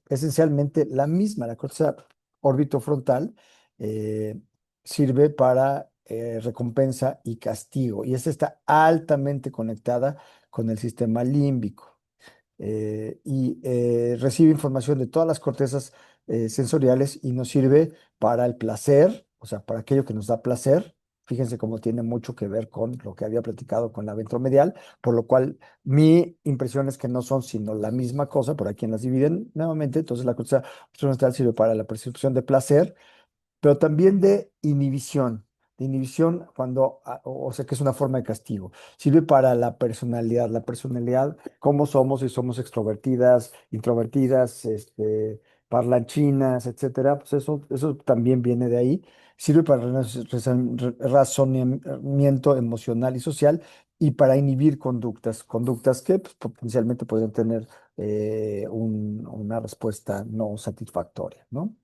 esencialmente la misma. La corteza orbitofrontal eh, sirve para recompensa y castigo, y esta está altamente conectada con el sistema límbico y recibe información de todas las cortezas sensoriales y nos sirve para el placer, o sea, para aquello que nos da placer. Fíjense cómo tiene mucho que ver con lo que había platicado con la ventromedial, por lo cual mi impresión es que no son sino la misma cosa, por aquí quien las dividen nuevamente. Entonces la corteza frontal sirve para la percepción de placer, pero también de inhibición cuando, o sea, que es una forma de castigo. Sirve para la personalidad, cómo somos, si somos extrovertidas, introvertidas, parlanchinas, etcétera, pues eso también viene de ahí. Sirve para razonamiento emocional y social y para inhibir conductas que pues, potencialmente podrían tener una respuesta no satisfactoria, ¿no?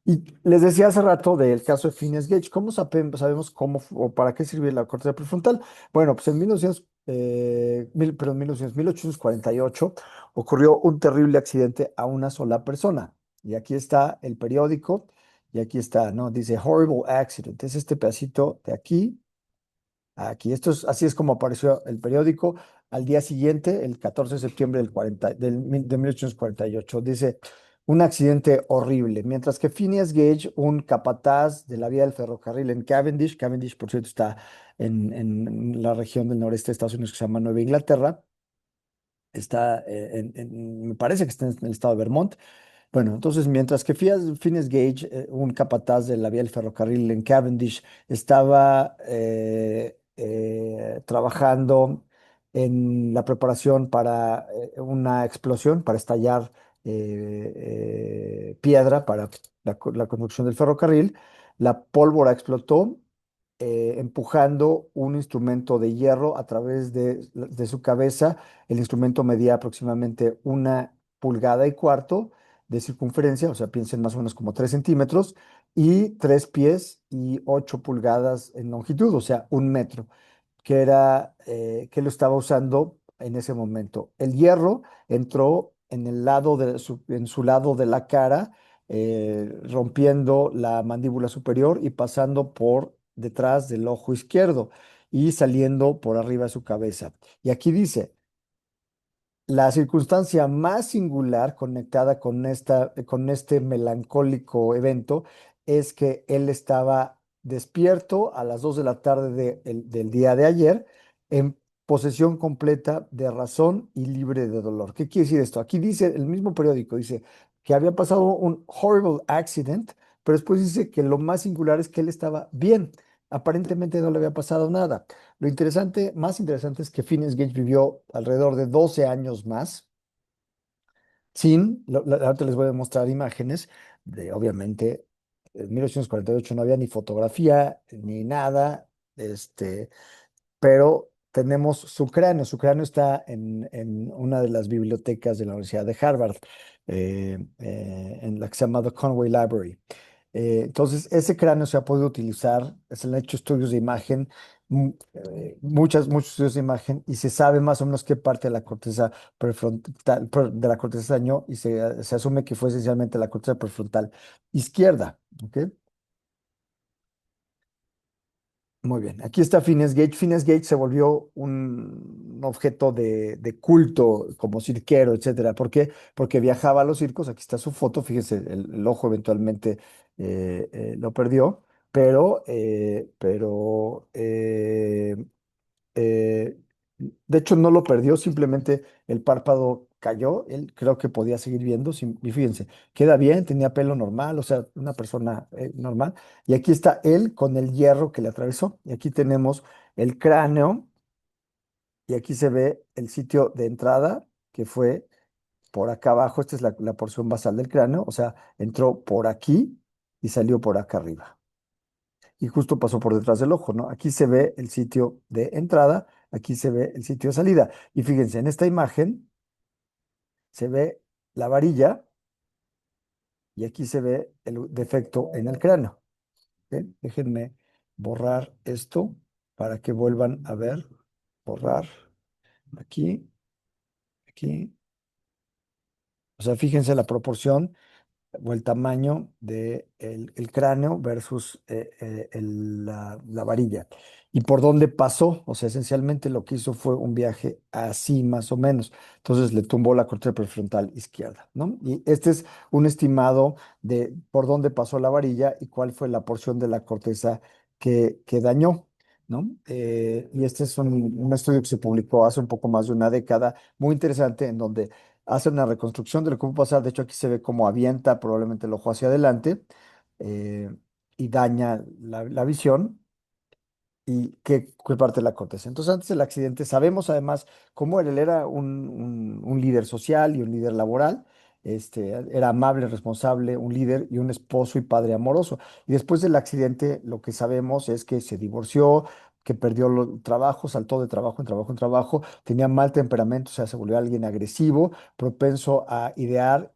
Y les decía hace rato del caso de Phineas Gage. ¿Cómo sabemos cómo o para qué sirve la corteza prefrontal? Bueno, pues en 1900, perdón, 1848 ocurrió un terrible accidente a una sola persona. Y aquí está el periódico y aquí está, ¿no? Dice horrible accident. Es este pedacito de aquí. Aquí, así es como apareció el periódico al día siguiente, el 14 de septiembre de 1848. Dice, un accidente horrible, mientras que Phineas Gage, un capataz de la vía del ferrocarril en Cavendish. Cavendish, por cierto, está en la región del noreste de Estados Unidos que se llama Nueva Inglaterra, está, me parece que está en el estado de Vermont. Bueno, entonces, mientras que Phineas Gage, un capataz de la vía del ferrocarril en Cavendish, estaba trabajando en la preparación para una explosión, para estallar piedra para la construcción del ferrocarril, la pólvora explotó, empujando un instrumento de hierro a través de su cabeza. El instrumento medía aproximadamente 1,25 pulgadas de circunferencia, o sea, piensen más o menos como 3 centímetros, y 3 pies y 8 pulgadas en longitud, o sea, 1 metro, que lo estaba usando en ese momento. El hierro entró en su lado de la cara, rompiendo la mandíbula superior y pasando por detrás del ojo izquierdo y saliendo por arriba de su cabeza. Y aquí dice, la circunstancia más singular conectada con este melancólico evento es que él estaba despierto a las 2 de la tarde del día de ayer, en posesión completa de razón y libre de dolor. ¿Qué quiere decir esto? Aquí dice, el mismo periódico dice que había pasado un horrible accident, pero después dice que lo más singular es que él estaba bien. Aparentemente no le había pasado nada. Lo interesante, más interesante, es que Phineas Gage vivió alrededor de 12 años más, ahorita les voy a mostrar imágenes de, obviamente, en 1848 no había ni fotografía ni nada, pero tenemos su cráneo está en una de las bibliotecas de la Universidad de Harvard, en la que se llama The Conway Library. Entonces, ese cráneo se ha podido utilizar, se le han hecho estudios de imagen, muchos estudios de imagen, y se sabe más o menos qué parte de la corteza prefrontal, de la corteza dañó, y se asume que fue esencialmente la corteza prefrontal izquierda. ¿Ok? Muy bien, aquí está Phineas Gage. Phineas Gage se volvió un objeto de culto como cirquero, etcétera. ¿Por qué? Porque viajaba a los circos. Aquí está su foto. Fíjense, el ojo eventualmente lo perdió, pero eh, de hecho no lo perdió, simplemente el párpado cayó, él creo que podía seguir viendo, y fíjense, queda bien, tenía pelo normal, o sea, una persona normal, y aquí está él con el hierro que le atravesó, y aquí tenemos el cráneo, y aquí se ve el sitio de entrada, que fue por acá abajo, esta es la porción basal del cráneo, o sea, entró por aquí y salió por acá arriba y justo pasó por detrás del ojo, ¿no? Aquí se ve el sitio de entrada, aquí se ve el sitio de salida. Y fíjense, en esta imagen se ve la varilla y aquí se ve el defecto en el cráneo. ¿Ok? Déjenme borrar esto para que vuelvan a ver. Borrar aquí, aquí. O sea, fíjense la proporción o el tamaño de el cráneo versus la varilla. ¿Y por dónde pasó? O sea, esencialmente lo que hizo fue un viaje así más o menos. Entonces le tumbó la corteza prefrontal izquierda, ¿no? Y este es un estimado de por dónde pasó la varilla y cuál fue la porción de la corteza que dañó. ¿No? Y este es un estudio que se publicó hace un poco más de una década, muy interesante, en donde hace una reconstrucción de lo que pudo pasar. De hecho, aquí se ve cómo avienta probablemente el ojo hacia adelante eh, y daña la visión y qué parte de la corteza. Entonces, antes del accidente, sabemos además cómo él era un líder social y un líder laboral. Era amable, responsable, un líder y un esposo y padre amoroso. Y después del accidente, lo que sabemos es que se divorció, que perdió el trabajo, saltó de trabajo en trabajo en trabajo, tenía mal temperamento, o sea, se volvió alguien agresivo, propenso a idear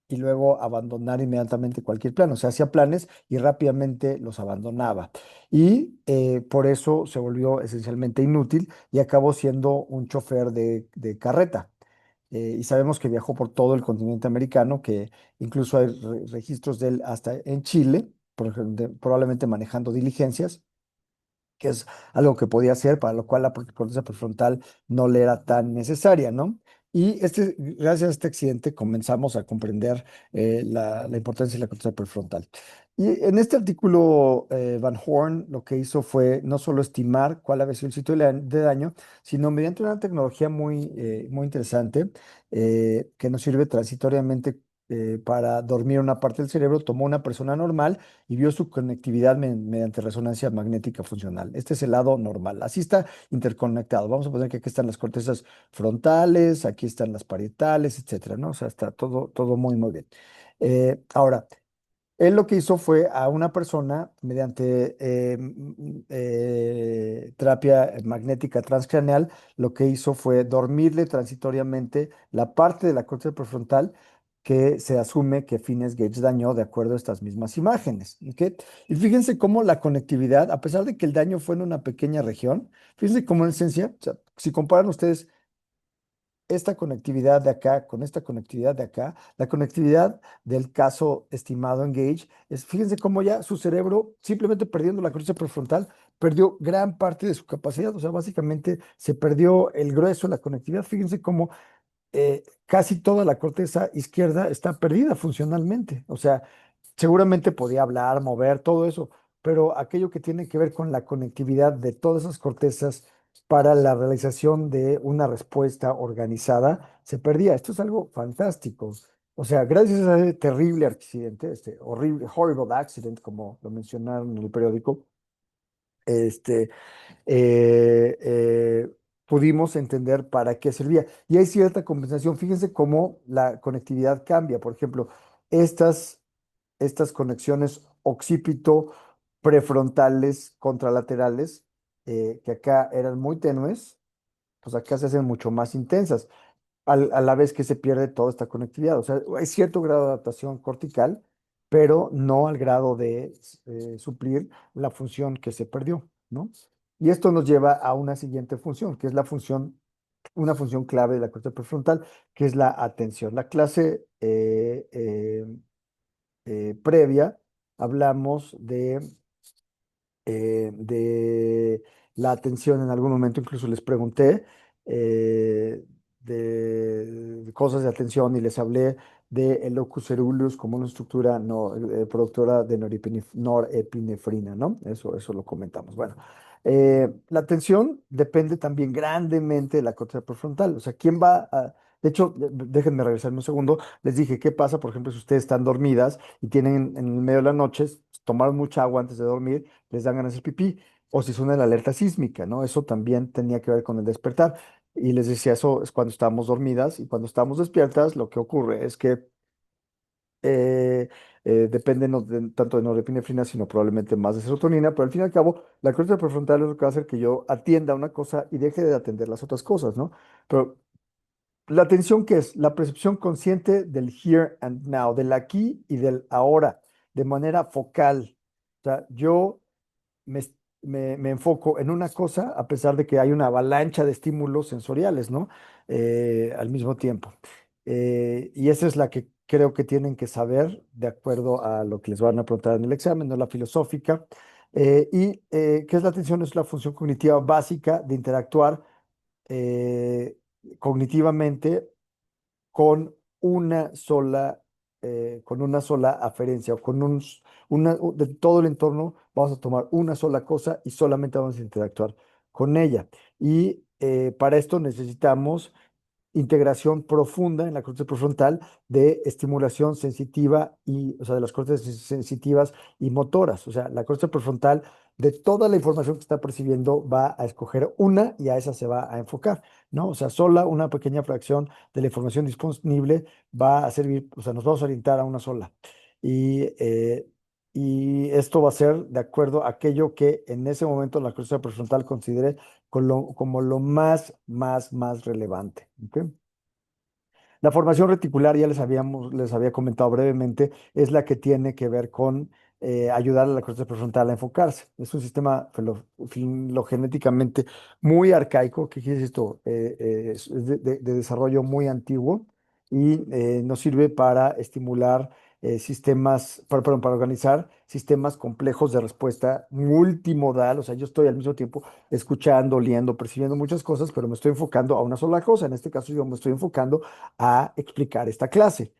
y luego abandonar inmediatamente cualquier plan. O sea, hacía planes y rápidamente los abandonaba y por eso se volvió esencialmente inútil y acabó siendo un chofer de carreta. Y sabemos que viajó por todo el continente americano, que incluso hay registros de él hasta en Chile, por ejemplo, probablemente manejando diligencias, que es algo que podía hacer, para lo cual la corteza prefrontal no le era tan necesaria, ¿no? Y gracias a este accidente comenzamos a comprender la importancia de la corteza prefrontal. Y en este artículo, Van Horn lo que hizo fue no solo estimar cuál había sido el sitio de daño, sino mediante una tecnología muy interesante que nos sirve transitoriamente para dormir una parte del cerebro, tomó una persona normal y vio su conectividad mediante resonancia magnética funcional. Este es el lado normal. Así está interconectado. Vamos a poner que aquí están las cortezas frontales, aquí están las parietales, etcétera, ¿no? O sea, está todo muy bien. Ahora, él lo que hizo fue a una persona, mediante terapia magnética transcraneal, lo que hizo fue dormirle transitoriamente la parte de la corteza prefrontal que se asume que Fiennes Gage dañó de acuerdo a estas mismas imágenes. ¿Ok? Y fíjense cómo la conectividad, a pesar de que el daño fue en una pequeña región, fíjense cómo en esencia, o sea, si comparan ustedes esta conectividad de acá con esta conectividad de acá, la conectividad del caso estimado en Gage, fíjense cómo ya su cerebro, simplemente perdiendo la corteza prefrontal, perdió gran parte de su capacidad, o sea, básicamente se perdió el grueso, la conectividad, fíjense cómo casi toda la corteza izquierda está perdida funcionalmente, o sea, seguramente podía hablar, mover, todo eso, pero aquello que tiene que ver con la conectividad de todas esas cortezas para la realización de una respuesta organizada se perdía. Esto es algo fantástico. O sea, gracias a ese terrible accidente, este horrible, horrible accident, como lo mencionaron en el periódico, este, eh, eh, pudimos entender para qué servía. Y hay cierta compensación. Fíjense cómo la conectividad cambia. Por ejemplo, estas, estas conexiones occipito prefrontales contralaterales, que acá eran muy tenues, pues acá se hacen mucho más intensas a la vez que se pierde toda esta conectividad. O sea, hay cierto grado de adaptación cortical, pero no al grado de suplir la función que se perdió, ¿no? Y esto nos lleva a una siguiente función, que es una función clave de la corteza prefrontal, que es la atención. La clase previa hablamos de la atención en algún momento, incluso les pregunté de cosas de atención y les hablé del locus coeruleus como una estructura no, productora de norepinefrina, ¿no? Eso lo comentamos. Bueno, la atención depende también grandemente de la corteza prefrontal. O sea, ¿quién va a...? De hecho, déjenme regresarme un segundo. Les dije, ¿qué pasa, por ejemplo, si ustedes están dormidas y tienen en el medio de la noche, tomaron mucha agua antes de dormir, les dan ganas de hacer pipí? O si suena la alerta sísmica, ¿no? Eso también tenía que ver con el despertar. Y les decía, eso es cuando estamos dormidas y cuando estamos despiertas, lo que ocurre es que eh, depende no tanto de norepinefrina, sino probablemente más de serotonina, pero al fin y al cabo, la corteza prefrontal es lo que va a hacer que yo atienda una cosa y deje de atender las otras cosas, ¿no? Pero la atención, ¿qué es? La percepción consciente del here and now, del aquí y del ahora, de manera focal. O sea, yo me, me enfoco en una cosa a pesar de que hay una avalancha de estímulos sensoriales, ¿no? Al mismo tiempo. Y esa es la que creo que tienen que saber de acuerdo a lo que les van a preguntar en el examen, no la filosófica. ¿Qué es la atención? Es la función cognitiva básica de interactuar eh, cognitivamente con con una sola aferencia o con de todo el entorno vamos a tomar una sola cosa y solamente vamos a interactuar con ella. Y para esto necesitamos integración profunda en la corteza prefrontal de estimulación sensitiva y, o sea, de las cortezas sensitivas y motoras. O sea, la corteza prefrontal de toda la información que está percibiendo va a escoger una y a esa se va a enfocar, ¿no? O sea, sola una pequeña fracción de la información disponible va a servir, o sea, nos vamos a orientar a una sola. Y, eh, y esto va a ser de acuerdo a aquello que en ese momento la corteza prefrontal considere como lo más relevante. ¿Ok? La formación reticular, ya les había comentado brevemente, es la que tiene que ver con ayudar a la corteza prefrontal a enfocarse. Es un sistema filogenéticamente muy arcaico, que quiere decir esto, es de desarrollo muy antiguo y nos sirve para estimular perdón, para organizar sistemas complejos de respuesta multimodal. O sea, yo estoy al mismo tiempo escuchando, oliendo, percibiendo muchas cosas, pero me estoy enfocando a una sola cosa. En este caso, yo me estoy enfocando a explicar esta clase.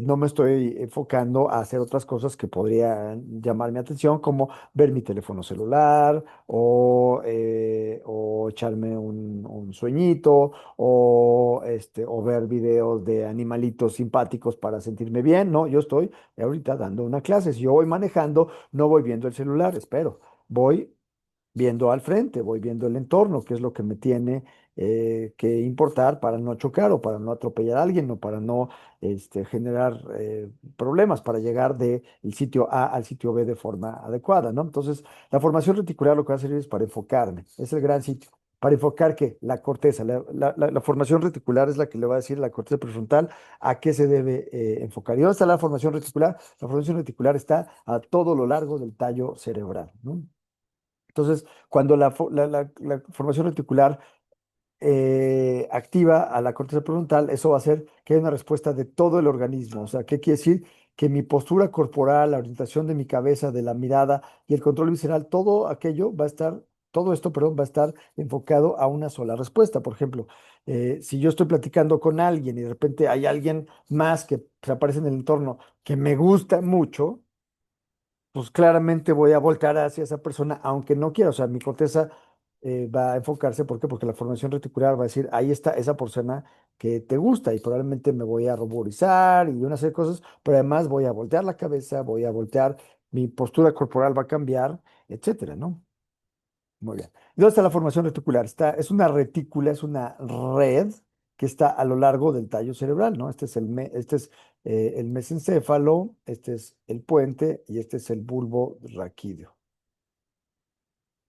No me estoy enfocando a hacer otras cosas que podrían llamar mi atención, como ver mi teléfono celular o echarme un sueñito o ver videos de animalitos simpáticos para sentirme bien. No, yo estoy ahorita dando una clase. Si yo voy manejando, no voy viendo el celular, espero. Voy viendo al frente, voy viendo el entorno, qué es lo que me tiene que importar para no chocar o para no atropellar a alguien o para no generar problemas, para llegar del sitio A al sitio B de forma adecuada, ¿no? Entonces, la formación reticular lo que va a servir es para enfocarme, es el gran sitio. Para enfocar que la corteza, la formación reticular es la que le va a decir a la corteza prefrontal a qué se debe enfocar. ¿Y dónde está la formación reticular? La formación reticular está a todo lo largo del tallo cerebral, ¿no? Entonces, cuando la formación reticular activa a la corteza prefrontal, eso va a hacer que haya una respuesta de todo el organismo. O sea, ¿qué quiere decir? Que mi postura corporal, la orientación de mi cabeza, de la mirada y el control visceral, todo aquello va a estar, todo esto, perdón, va a estar enfocado a una sola respuesta. Por ejemplo, si yo estoy platicando con alguien y de repente hay alguien más que se aparece en el entorno que me gusta mucho, pues claramente voy a voltear hacia esa persona, aunque no quiera. O sea, mi corteza va a enfocarse, ¿por qué? Porque la formación reticular va a decir, ahí está esa persona que te gusta y probablemente me voy a ruborizar y una serie de cosas, pero además voy a voltear la cabeza, voy a voltear, mi postura corporal va a cambiar, etcétera, ¿no? Muy bien. ¿Y dónde está la formación reticular? Es una retícula, es una red que está a lo largo del tallo cerebral, ¿no? Este es el mesencéfalo, este es el puente y este es el bulbo raquídeo.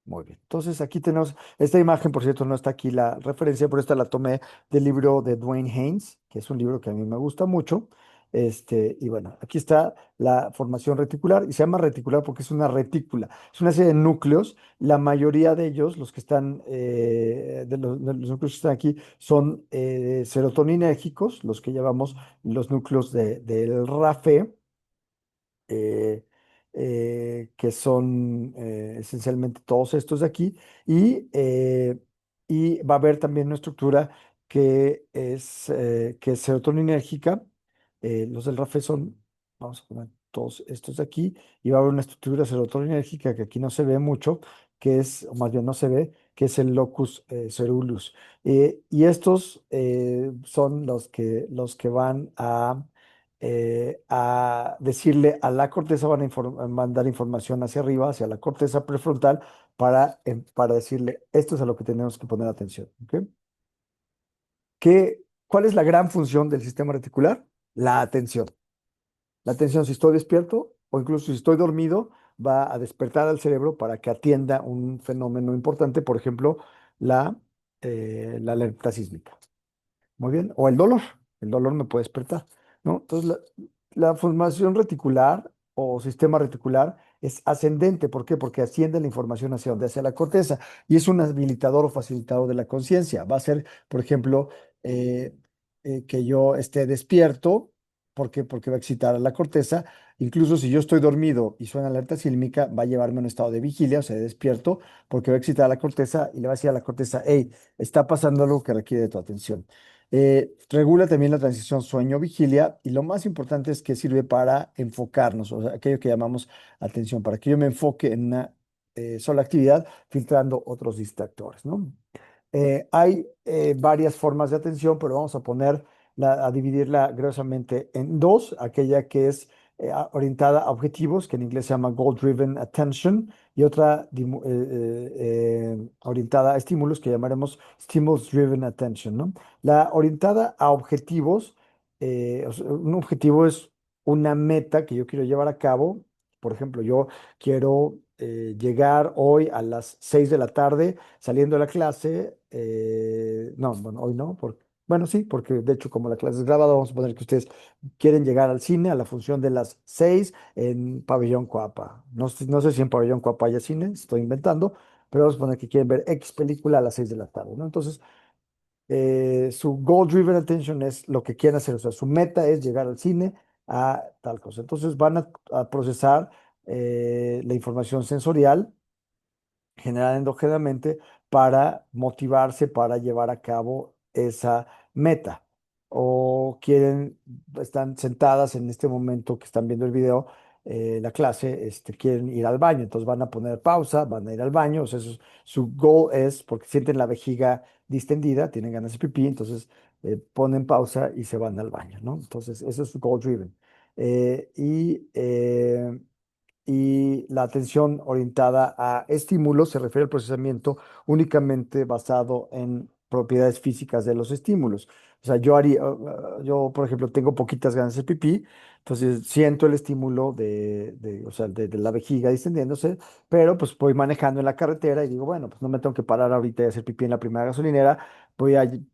Muy bien. Entonces aquí tenemos esta imagen, por cierto, no está aquí la referencia, pero esta la tomé del libro de Dwayne Haynes, que es un libro que a mí me gusta mucho. Y bueno, aquí está la formación reticular y se llama reticular porque es una retícula, es una serie de núcleos. La mayoría de ellos, los que están, de los núcleos que están aquí, son serotoninérgicos, los que llamamos los núcleos del RAFE eh, que son esencialmente todos estos de aquí, y va a haber también una estructura que es serotoninérgica, Los del RAFE son, vamos a poner todos estos de aquí, y va a haber una estructura serotoninérgica que aquí no se ve mucho, que es, o más bien no se ve, que es el locus coeruleus. Y estos son los que van a decirle a la corteza, van a mandar información hacia arriba, hacia la corteza prefrontal, para decirle, esto es a lo que tenemos que poner atención. ¿Ok? ¿Cuál es la gran función del sistema reticular? La atención. La atención, si estoy despierto o incluso si estoy dormido, va a despertar al cerebro para que atienda un fenómeno importante, por ejemplo, la, la alerta sísmica. Muy bien. O el dolor. El dolor me puede despertar, ¿no? Entonces, la formación reticular o sistema reticular es ascendente. ¿Por qué? Porque asciende la información hacia donde, hacia la corteza. Y es un habilitador o facilitador de la conciencia. Va a ser, por ejemplo, eh, que yo esté despierto. ¿Por qué? Porque va a excitar a la corteza. Incluso si yo estoy dormido y suena alerta sísmica, va a llevarme a un estado de vigilia, o sea, de despierto, porque va a excitar a la corteza y le va a decir a la corteza, hey, está pasando algo que requiere de tu atención. Regula también la transición sueño-vigilia y lo más importante es que sirve para enfocarnos, o sea, aquello que llamamos atención, para que yo me enfoque en una sola actividad, filtrando otros distractores, ¿no? Hay varias formas de atención, pero vamos a a dividirla gruesamente en dos, aquella que es orientada a objetivos, que en inglés se llama goal-driven attention, y otra orientada a estímulos, que llamaremos stimulus-driven attention, ¿no? La orientada a objetivos, o sea, un objetivo es una meta que yo quiero llevar a cabo. Por ejemplo, yo quiero llegar hoy a las 6 de la tarde saliendo de la clase. No, bueno, hoy no, bueno, sí, porque de hecho como la clase es grabada, vamos a poner que ustedes quieren llegar al cine a la función de las 6 en Pabellón Coapa. No sé si en Pabellón Coapa haya cine, estoy inventando, pero vamos a poner que quieren ver X película a las 6 de la tarde, ¿no? Entonces, su goal-driven attention es lo que quieren hacer, o sea, su meta es llegar al cine a tal cosa. Entonces van a procesar la información sensorial generada endógenamente para motivarse para llevar a cabo esa meta. O están sentadas en este momento que están viendo el video, la clase, quieren ir al baño, entonces van a poner pausa, van a ir al baño, o sea, su goal es porque sienten la vejiga distendida, tienen ganas de pipí, entonces ponen pausa y se van al baño, ¿no? Entonces, eso es su goal driven. Y la atención orientada a estímulos se refiere al procesamiento únicamente basado en propiedades físicas de los estímulos. O sea, yo, por ejemplo, tengo poquitas ganas de pipí, entonces siento el estímulo o sea, de la vejiga distendiéndose, pero pues voy manejando en la carretera y digo, bueno, pues no me tengo que parar ahorita y hacer pipí en la primera gasolinera,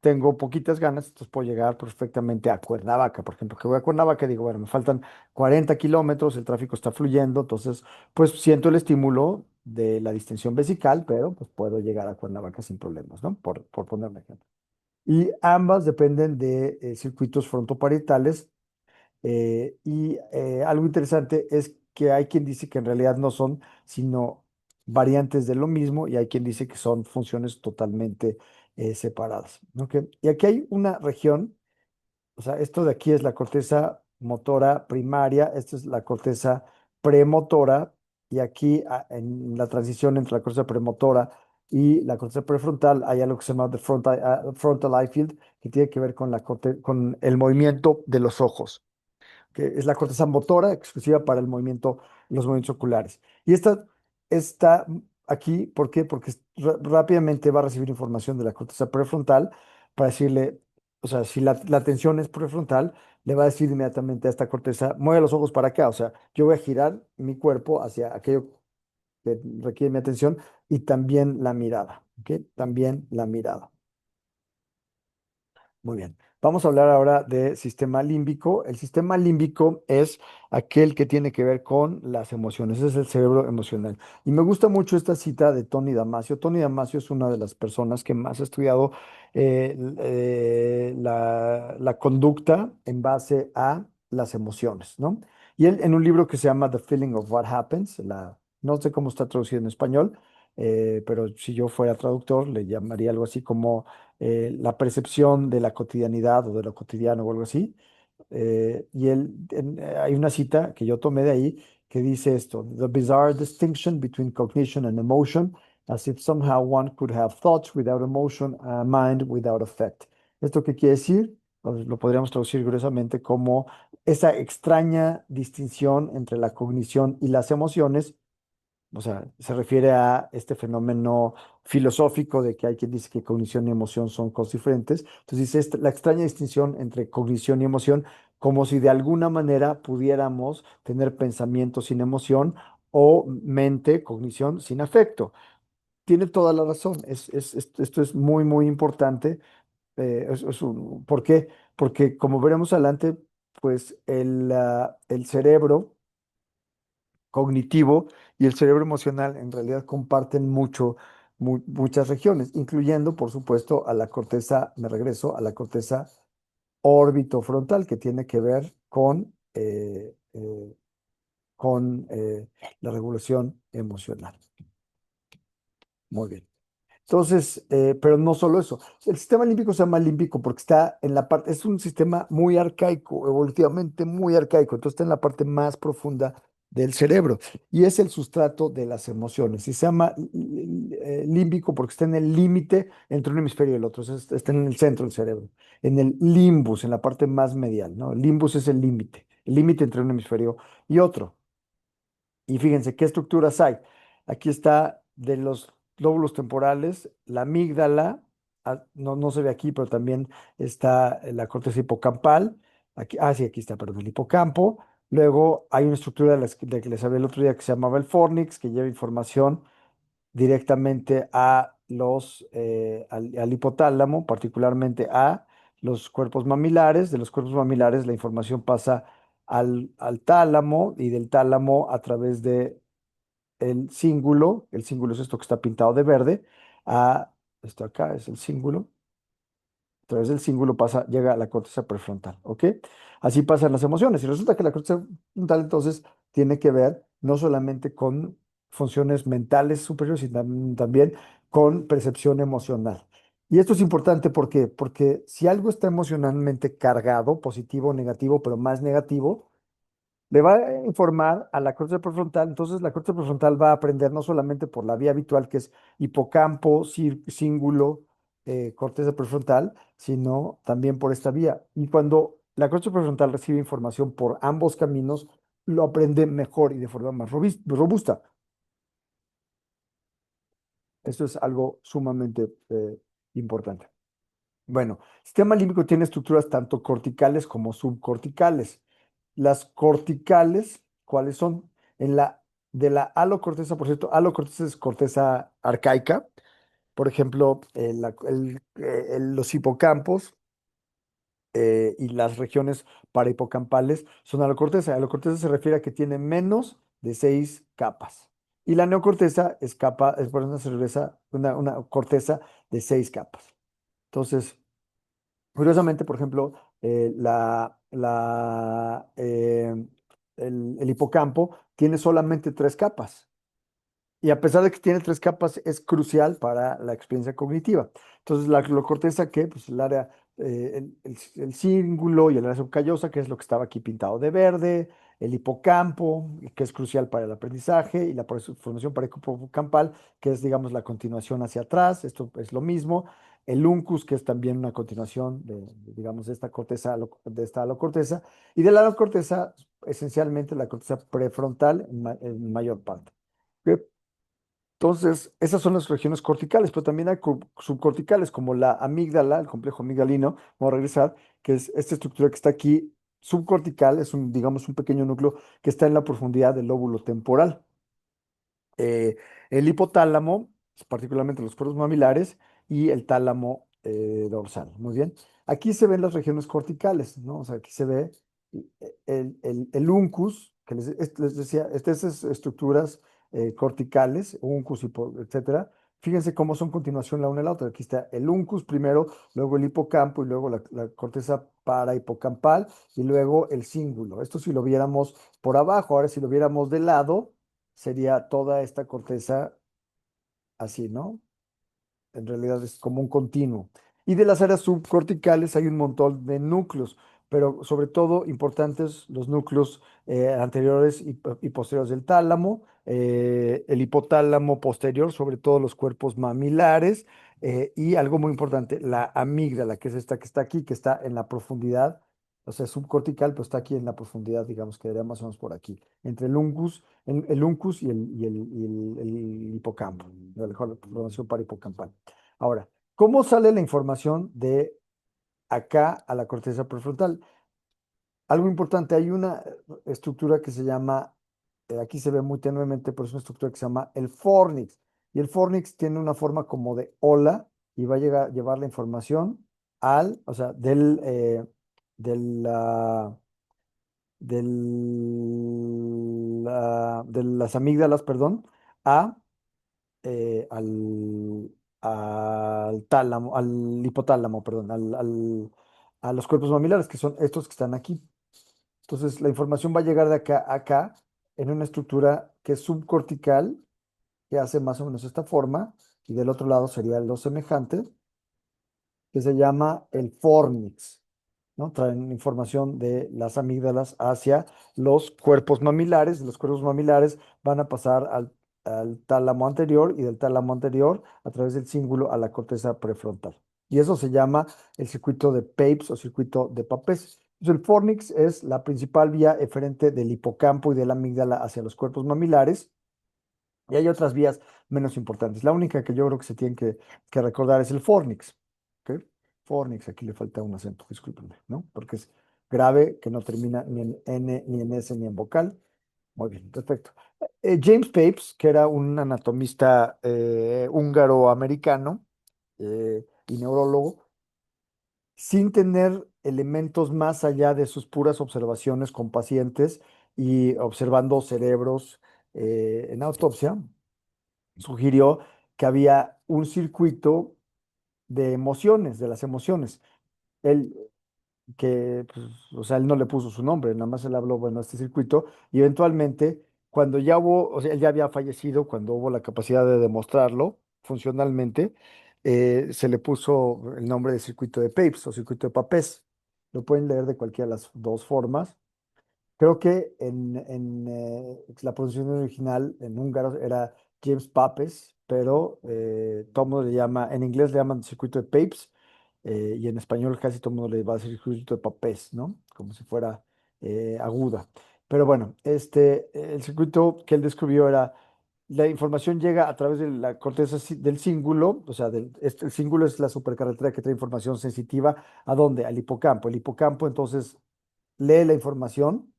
tengo poquitas ganas, entonces puedo llegar perfectamente a Cuernavaca, por ejemplo, que voy a Cuernavaca y digo, bueno, me faltan 40 kilómetros, el tráfico está fluyendo, entonces pues siento el estímulo de la distensión vesical, pero pues puedo llegar a Cuernavaca sin problemas, ¿no? Por poner un ejemplo. Y ambas dependen de circuitos frontoparietales y algo interesante es que hay quien dice que en realidad no son, sino variantes de lo mismo y hay quien dice que son funciones totalmente separadas, ¿ok? Y aquí hay una región, o sea, esto de aquí es la corteza motora primaria, esta es la corteza premotora, y aquí en la transición entre la corteza premotora y la corteza prefrontal hay algo que se llama the frontal eye field, que tiene que ver con con el movimiento de los ojos, que es la corteza motora exclusiva para los movimientos oculares. Y esta está aquí, ¿por qué? Porque rápidamente va a recibir información de la corteza prefrontal para decirle, o sea, si la atención es prefrontal, le va a decir inmediatamente a esta corteza, mueve los ojos para acá, o sea, yo voy a girar mi cuerpo hacia aquello que requiere mi atención y también la mirada, ¿ok? También la mirada. Muy bien. Vamos a hablar ahora de sistema límbico. El sistema límbico es aquel que tiene que ver con las emociones, es el cerebro emocional. Y me gusta mucho esta cita de Tony Damasio. Tony Damasio es una de las personas que más ha estudiado la conducta en base a las emociones, ¿no? Y él en un libro que se llama The Feeling of What Happens, no sé cómo está traducido en español, pero si yo fuera traductor le llamaría algo así como la percepción de la cotidianidad o de lo cotidiano o algo así. Hay una cita que yo tomé de ahí que dice esto: The bizarre distinction between cognition and emotion, as if somehow one could have thoughts without emotion, a mind without effect. ¿Esto qué quiere decir? Pues lo podríamos traducir gruesamente como esa extraña distinción entre la cognición y las emociones. O sea, se refiere a este fenómeno filosófico de que hay quien dice que cognición y emoción son cosas diferentes. Entonces dice la extraña distinción entre cognición y emoción, como si de alguna manera pudiéramos tener pensamiento sin emoción o mente, cognición sin afecto. Tiene toda la razón. Esto es muy, muy importante. ¿Por qué? Porque como veremos adelante, pues el cerebro cognitivo y el cerebro emocional en realidad comparten muchas regiones, incluyendo, por supuesto, a la corteza, me regreso a la corteza orbitofrontal, que tiene que ver con la regulación emocional. Muy bien. Entonces, pero no solo eso. El sistema límbico se llama límbico porque está en la parte, es un sistema muy arcaico, evolutivamente muy arcaico. Entonces está en la parte más profunda del cerebro y es el sustrato de las emociones. Y se llama límbico porque está en el límite entre un hemisferio y el otro. Está en el centro del cerebro, en el limbus, en la parte más medial, ¿no? El limbus es el límite entre un hemisferio y otro. Y fíjense qué estructuras hay. Aquí está de los lóbulos temporales, la amígdala, no se ve aquí, pero también está la corteza hipocampal. Aquí, sí, aquí está, perdón, el hipocampo. Luego hay una estructura de que les hablé el otro día que se llamaba el fornix, que lleva información directamente al hipotálamo, particularmente a los cuerpos mamilares. De los cuerpos mamilares la información pasa al tálamo y del tálamo a través de el cíngulo es esto que está pintado de verde, a esto acá es el cíngulo, a través del cíngulo llega a la corteza prefrontal, ¿ok? Así pasan las emociones. Y resulta que la corteza prefrontal entonces tiene que ver no solamente con funciones mentales superiores, sino también con percepción emocional. Y esto es importante porque si algo está emocionalmente cargado, positivo o negativo, pero más negativo, le va a informar a la corteza prefrontal. Entonces la corteza prefrontal va a aprender no solamente por la vía habitual que es hipocampo, cíngulo, corteza prefrontal, sino también por esta vía. Y cuando la corteza prefrontal recibe información por ambos caminos, lo aprende mejor y de forma más robusta. Esto es algo sumamente importante. Bueno, el sistema límbico tiene estructuras tanto corticales como subcorticales. Las corticales, ¿cuáles son? De la alocorteza, por cierto, alocorteza es corteza arcaica. Por ejemplo, los hipocampos y las regiones parahipocampales son alocorteza. Alocorteza se refiere a que tiene menos de 6 capas. Y la neocorteza es por una corteza de 6 capas. Entonces, curiosamente, por ejemplo, el hipocampo tiene solamente 3 capas. Y a pesar de que tiene 3 capas, es crucial para la experiencia cognitiva. Entonces, la corteza, ¿qué? Pues el área, el cíngulo y el área subcallosa, que es lo que estaba aquí pintado de verde, el hipocampo, que es crucial para el aprendizaje, y la formación parahipocampal, que es, digamos, la continuación hacia atrás. Esto es lo mismo. El uncus, que es también una continuación digamos, de esta corteza, de esta alocorteza. Y de la alocorteza, esencialmente la corteza prefrontal en mayor parte. ¿Ok? Entonces, esas son las regiones corticales, pero también hay subcorticales, como la amígdala, el complejo amigdalino, vamos a regresar, que es esta estructura que está aquí, subcortical, es digamos, un pequeño núcleo que está en la profundidad del lóbulo temporal. eh, el hipotálamo, particularmente los poros mamilares, y el tálamo dorsal. Muy bien. Aquí se ven las regiones corticales, ¿no? O sea, aquí se ve el uncus, que les decía, estas estructuras corticales, uncus, etcétera. Fíjense cómo son continuación la una de la otra. Aquí está el uncus primero, luego el hipocampo y luego la corteza parahipocampal y luego el cíngulo. Esto si lo viéramos por abajo. Ahora si lo viéramos de lado, sería toda esta corteza así, ¿no? En realidad es como un continuo. Y de las áreas subcorticales hay un montón de núcleos. pero sobre todo importantes los núcleos anteriores y posteriores del tálamo, el hipotálamo posterior, sobre todo los cuerpos mamilares, y algo muy importante, la amígdala, que es esta que está aquí, que está en la profundidad, o sea, subcortical, pero está aquí en la profundidad, digamos, que quedaría más o menos por aquí, entre el uncus y el hipocampo, la formación parahipocampal. Ahora, ¿cómo sale la información de acá a la corteza prefrontal? Algo importante, hay una estructura que se llama, aquí se ve muy tenuemente, pero es una estructura que se llama el fornix. Y el fornix tiene una forma como de ola y va a llevar la información o sea, del, ah, de las amígdalas, perdón, a, al tálamo, al hipotálamo, perdón, a los cuerpos mamilares, que son estos que están aquí. Entonces, la información va a llegar de acá a acá en una estructura que es subcortical, que hace más o menos esta forma, y del otro lado sería lo semejante, que se llama el fornix, ¿no? Traen información de las amígdalas hacia los cuerpos mamilares. Los cuerpos mamilares van a pasar al tálamo anterior y del tálamo anterior a través del cíngulo a la corteza prefrontal. Y eso se llama el circuito de Pepys o circuito de Papez. Entonces, el fornix es la principal vía eferente del hipocampo y de la amígdala hacia los cuerpos mamilares. Y hay otras vías menos importantes. La única que yo creo que se tiene que recordar es el fornix. ¿Ok? Fornix, aquí le falta un acento, discúlpenme, ¿no? Porque es grave, que no termina ni en N, ni en S, ni en vocal. Muy bien, perfecto. James Pepys, que era un anatomista húngaro-americano y neurólogo, sin tener elementos más allá de sus puras observaciones con pacientes y observando cerebros en autopsia, sugirió que había un circuito de emociones, de las emociones. Él, pues, o sea, él no le puso su nombre, nada más él habló, bueno, este circuito, y eventualmente, cuando ya hubo, o sea, él ya había fallecido, cuando hubo la capacidad de demostrarlo funcionalmente, se le puso el nombre de circuito de Pepys o circuito de Papez. Lo pueden leer de cualquiera de las dos formas. Creo que la pronunciación original en húngaro era James Papes, pero todo el mundo le llama, en inglés le llaman circuito de Pepys, y en español casi todo el mundo le va a decir circuito de Papes, ¿no? Como si fuera aguda. Pero bueno, el circuito que él descubrió era, la información llega a través de la corteza del cíngulo, o sea, el cíngulo es la supercarretera que trae información sensitiva, ¿a dónde? Al hipocampo. El hipocampo entonces lee la información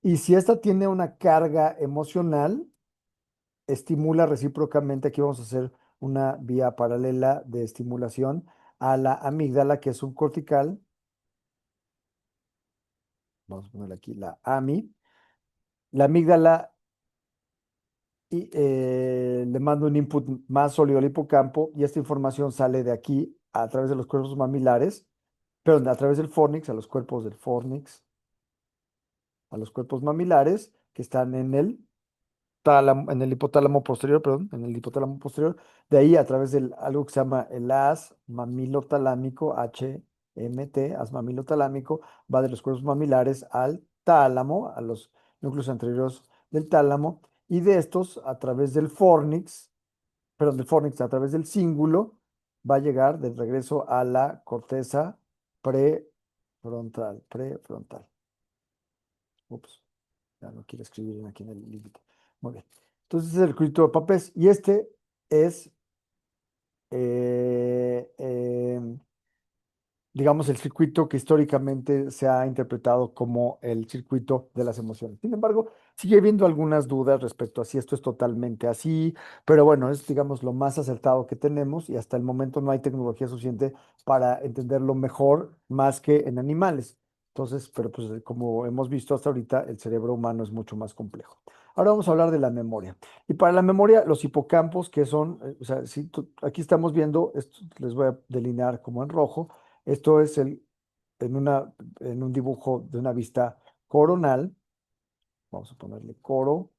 y si esta tiene una carga emocional, estimula recíprocamente. Aquí vamos a hacer una vía paralela de estimulación a la amígdala, que es un cortical. Vamos a ponerle aquí la AMI. La amígdala le manda un input más sólido al hipocampo y esta información sale de aquí a través de los cuerpos mamilares, pero a través del fornix, a los cuerpos del fornix, a los cuerpos mamilares que están en el hipotálamo posterior, perdón, en el hipotálamo posterior, de ahí a través de algo que se llama el haz mamilotalámico, HMT, haz mamilotalámico, va de los cuerpos mamilares al tálamo, a los núcleos anteriores del tálamo, y de estos a través del fornix, perdón, del fornix a través del cíngulo, va a llegar de regreso a la corteza prefrontal. Ups. Ya no quiero escribir aquí en el límite. Muy bien. Entonces, es el circuito de papés. Y este es, eh, eh, digamos, el circuito que históricamente se ha interpretado como el circuito de las emociones. Sin embargo, sigue habiendo algunas dudas respecto a si esto es totalmente así, pero bueno, es, digamos, lo más acertado que tenemos y hasta el momento no hay tecnología suficiente para entenderlo mejor más que en animales. Entonces, pero pues como hemos visto hasta ahorita, el cerebro humano es mucho más complejo. Ahora vamos a hablar de la memoria. Y para la memoria, los hipocampos, que son, o sea, si aquí estamos viendo, esto les voy a delinear como en rojo. Esto es en en un dibujo de una vista coronal. Vamos a ponerle coronal.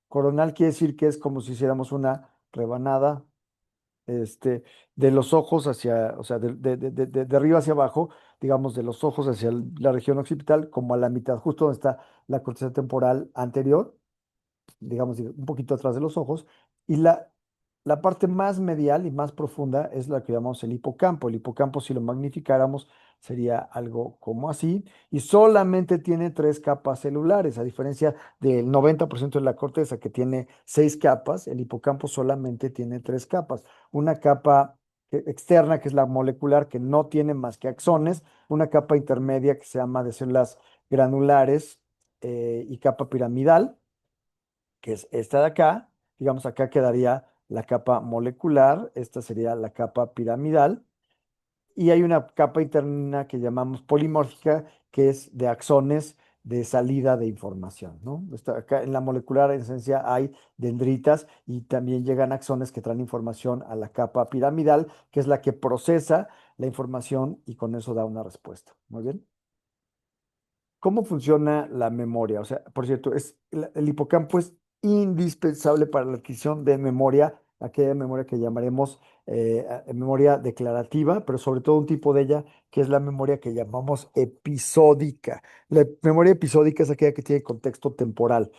Coronal quiere decir que es como si hiciéramos una rebanada este, de los ojos hacia, o sea, de arriba hacia abajo, digamos, de los ojos hacia la región occipital, como a la mitad, justo donde está la corteza temporal anterior, digamos, un poquito atrás de los ojos, y la parte más medial y más profunda es la que llamamos el hipocampo. El hipocampo, si lo magnificáramos, sería algo como así, y solamente tiene tres capas celulares, a diferencia del 90% de la corteza que tiene seis capas, el hipocampo solamente tiene tres capas. Una capa externa, que es la molecular, que no tiene más que axones, una capa intermedia que se llama de células granulares y capa piramidal que es esta de acá. Digamos, acá quedaría la capa molecular, esta sería la capa piramidal, y hay una capa interna que llamamos polimórfica, que es de axones de salida de información, ¿no? Acá en la molecular, en esencia, hay dendritas y también llegan axones que traen información a la capa piramidal, que es la que procesa la información y con eso da una respuesta. Muy bien. ¿Cómo funciona la memoria? O sea, por cierto, el hipocampo es indispensable para la adquisición de memoria, aquella memoria que llamaremos memoria declarativa, pero sobre todo un tipo de ella que es la memoria que llamamos episódica. La memoria episódica es aquella que tiene contexto temporal,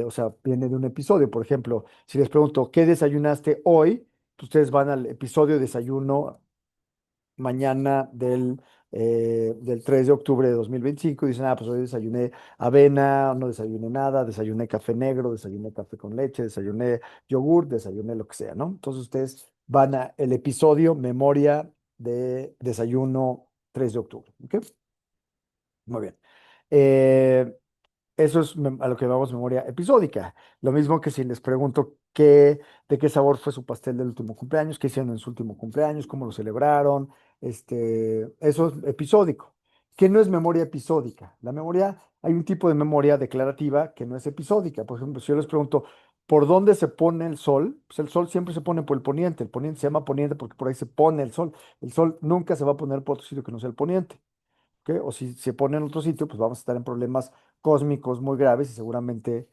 o sea, viene de un episodio. Por ejemplo, si les pregunto, ¿qué desayunaste hoy? Pues ustedes van al episodio de desayuno mañana del 3 de octubre de 2025 y dicen, ah, pues hoy desayuné avena, no desayuné nada, desayuné café negro, desayuné café con leche, desayuné yogur, desayuné lo que sea, ¿no? Entonces ustedes van a el episodio memoria de desayuno 3 de octubre, ¿ok? Muy bien. Eh, Eso es a lo que llamamos memoria episódica. Lo mismo que si les pregunto de qué sabor fue su pastel del último cumpleaños, qué hicieron en su último cumpleaños, cómo lo celebraron. Eso es episódico. ¿Qué no es memoria episódica? Hay un tipo de memoria declarativa que no es episódica. Por ejemplo, si yo les pregunto, ¿por dónde se pone el sol? Pues el sol siempre se pone por el poniente. El poniente se llama poniente porque por ahí se pone el sol. El sol nunca se va a poner por otro sitio que no sea el poniente. ¿Ok? O si se pone en otro sitio, pues vamos a estar en problemas cósmicos muy graves y seguramente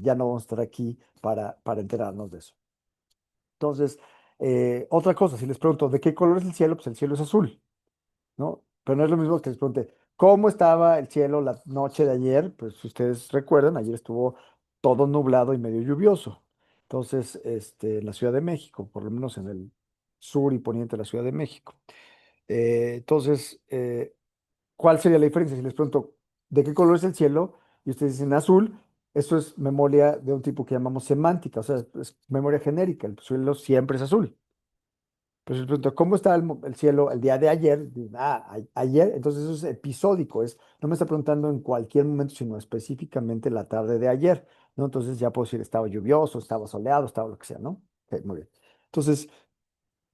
ya no vamos a estar aquí para enterarnos de eso. Entonces, otra cosa, si les pregunto, ¿de qué color es el cielo? Pues el cielo es azul, ¿no? Pero no es lo mismo que les pregunte, ¿cómo estaba el cielo la noche de ayer? Pues si ustedes recuerdan, ayer estuvo todo nublado y medio lluvioso. Entonces, en la Ciudad de México, por lo menos en el sur y poniente de la Ciudad de México. Entonces, ¿cuál sería la diferencia? Si les pregunto, ¿de qué color es el cielo? Y ustedes dicen azul, eso es memoria de un tipo que llamamos semántica, o sea, es memoria genérica, el cielo siempre es azul. Pero si les pregunto, ¿cómo estaba el cielo el día de ayer? Dicen, ah, ayer, entonces eso es episódico, no me está preguntando en cualquier momento, sino específicamente la tarde de ayer, ¿no? Entonces ya puedo decir, estaba lluvioso, estaba soleado, estaba lo que sea, ¿no? Ok, muy bien. Entonces,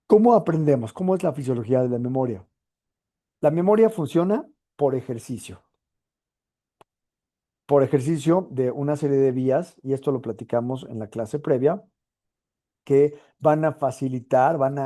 ¿cómo aprendemos? ¿Cómo es la fisiología de la memoria? La memoria funciona por ejercicio. Por ejercicio de una serie de vías, y esto lo platicamos en la clase previa, que van a facilitar, van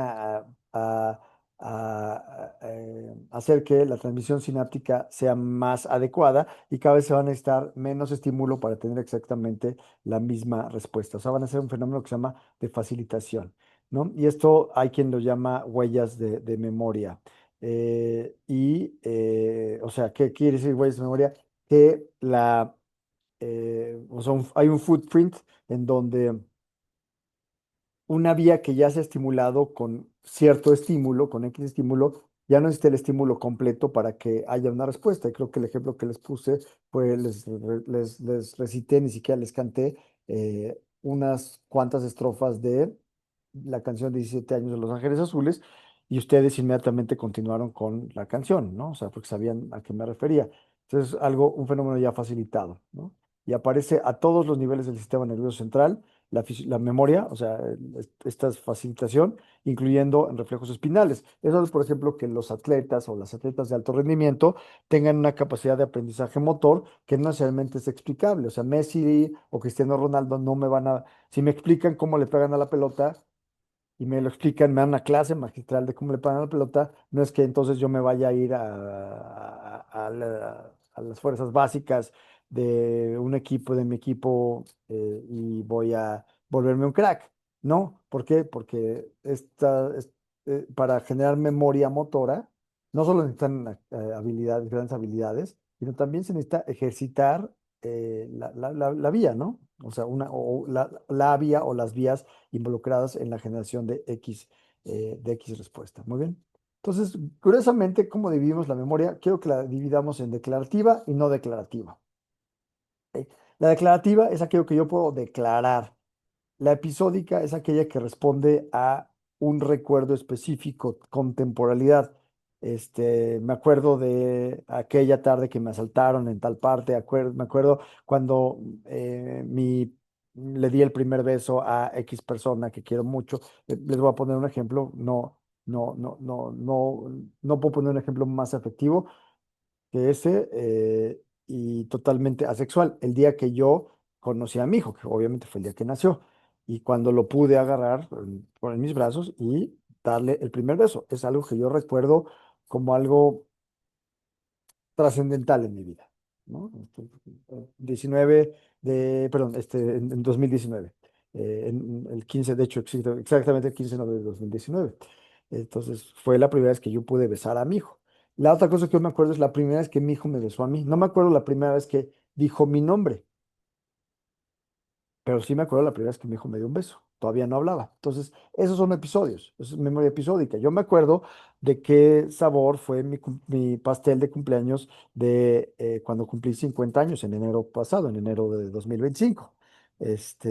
hacer que la transmisión sináptica sea más adecuada y cada vez se van a necesitar menos estímulo para tener exactamente la misma respuesta. O sea, van a ser un fenómeno que se llama de facilitación, ¿no? Y esto hay quien lo llama huellas de memoria. O sea, ¿qué quiere decir huellas de memoria? Que o sea, hay un footprint en donde una vía que ya se ha estimulado con cierto estímulo, con X estímulo, ya no necesita el estímulo completo para que haya una respuesta. Y creo que el ejemplo que les puse fue, les recité, ni siquiera les canté unas cuantas estrofas de la canción 17 años de Los Ángeles Azules y ustedes inmediatamente continuaron con la canción, ¿no? O sea, porque sabían a qué me refería. Entonces, un fenómeno ya facilitado, ¿no? Y aparece a todos los niveles del sistema nervioso central la memoria, o sea, esta facilitación, incluyendo en reflejos espinales. Eso es, por ejemplo, que los atletas o las atletas de alto rendimiento tengan una capacidad de aprendizaje motor que no necesariamente es explicable. O sea, Messi o Cristiano Ronaldo no me van a, si me explican cómo le pegan a la pelota y me lo explican, me dan una clase magistral de cómo le pegan a la pelota, no es que entonces yo me vaya a ir a las fuerzas básicas de un equipo, de mi equipo, y voy a volverme un crack. No, ¿por qué? Porque para generar memoria motora, no solo necesitan habilidades, grandes habilidades, sino también se necesita ejercitar la vía, ¿no? O sea, la vía o las vías involucradas en la generación de X respuesta. Muy bien. Entonces, curiosamente, ¿cómo dividimos la memoria? Quiero que la dividamos en declarativa y no declarativa. ¿Ok? La declarativa es aquello que yo puedo declarar. La episódica es aquella que responde a un recuerdo específico con temporalidad. Me acuerdo de aquella tarde que me asaltaron en tal parte, me acuerdo cuando le di el primer beso a X persona que quiero mucho. Les voy a poner un ejemplo, no puedo poner un ejemplo más efectivo que ese y totalmente asexual. El día que yo conocí a mi hijo, que obviamente fue el día que nació, y cuando lo pude agarrar en mis brazos y darle el primer beso, es algo que yo recuerdo como algo trascendental en mi vida, ¿no? 19 perdón, en 2019, en el 15 de hecho, exactamente el 15 de noviembre de 2019. Entonces, fue la primera vez que yo pude besar a mi hijo. La otra cosa que yo me acuerdo es la primera vez que mi hijo me besó a mí. No me acuerdo la primera vez que dijo mi nombre. Pero sí me acuerdo la primera vez que mi hijo me dio un beso. Todavía no hablaba. Entonces, esos son episodios. Eso es memoria episódica. Yo me acuerdo de qué sabor fue mi pastel de cumpleaños de cuando cumplí 50 años, en enero pasado, en enero de 2025.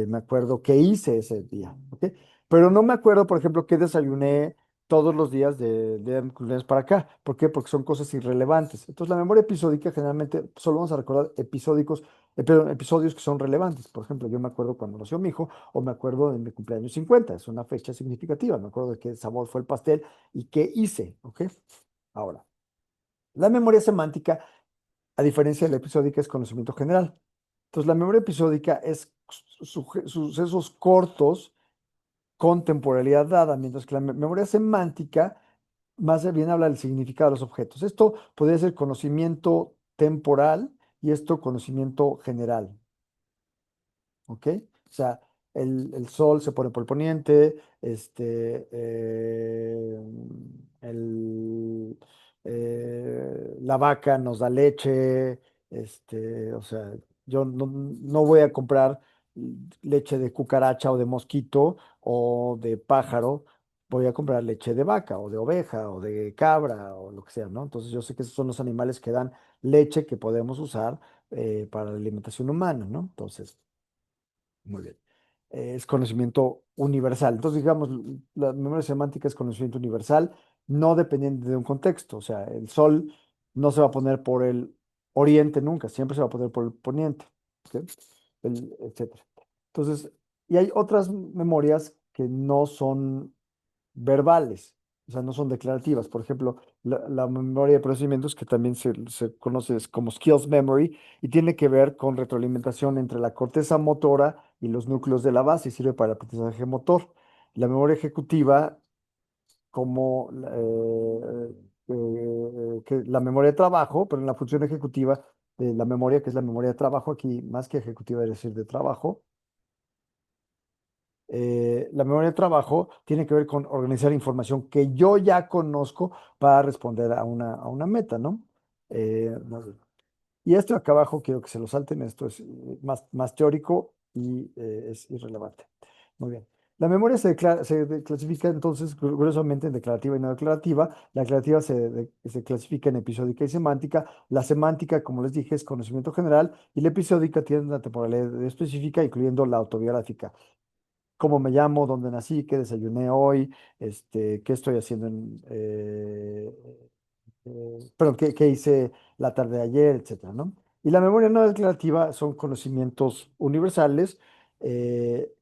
Me acuerdo qué hice ese día. ¿Ok? Pero no me acuerdo, por ejemplo, qué desayuné todos los días de mi cumpleaños para acá. ¿Por qué? Porque son cosas irrelevantes. Entonces, la memoria episódica generalmente solo vamos a recordar perdón, episodios que son relevantes. Por ejemplo, yo me acuerdo cuando nació mi hijo o me acuerdo de mi cumpleaños 50. Es una fecha significativa. Me acuerdo de qué sabor fue el pastel y qué hice. ¿Ok? Ahora, la memoria semántica, a diferencia de la episódica, es conocimiento general. Entonces, la memoria episódica es sucesos cortos con temporalidad dada, mientras que la memoria semántica más bien habla del significado de los objetos. Esto podría ser conocimiento temporal y esto conocimiento general. ¿Ok? O sea, el sol se pone por el poniente, la vaca nos da leche, o sea, yo no voy a comprar leche de cucaracha o de mosquito o de pájaro, voy a comprar leche de vaca o de oveja o de cabra o lo que sea, ¿no? Entonces yo sé que esos son los animales que dan leche que podemos usar para la alimentación humana, ¿no? Entonces, muy bien. Es conocimiento universal. Entonces, digamos, la memoria semántica es conocimiento universal, no dependiente de un contexto. O sea, el sol no se va a poner por el oriente nunca, siempre se va a poner por el poniente, ¿ok? Etcétera. Entonces, y hay otras memorias que no son verbales, o sea, no son declarativas. Por ejemplo, la memoria de procedimientos, que también se conoce como skills memory, y tiene que ver con retroalimentación entre la corteza motora y los núcleos de la base, y sirve para el aprendizaje motor. La memoria ejecutiva, como que la memoria de trabajo, pero en la función ejecutiva de la memoria, que es la memoria de trabajo aquí, más que ejecutiva, es decir, de trabajo, la memoria de trabajo tiene que ver con organizar información que yo ya conozco para responder a una meta, ¿no? Y esto acá abajo quiero que se lo salten, esto es más teórico y es irrelevante. Muy bien. La memoria clasifica entonces curiosamente en declarativa y no declarativa. La declarativa se clasifica en episódica y semántica. La semántica, como les dije, es conocimiento general y la episódica tiene una temporalidad específica, incluyendo la autobiográfica. Cómo me llamo, dónde nací, qué desayuné hoy, qué estoy haciendo perdón, qué hice la tarde de ayer, etcétera, ¿no? Y la memoria no declarativa son conocimientos universales,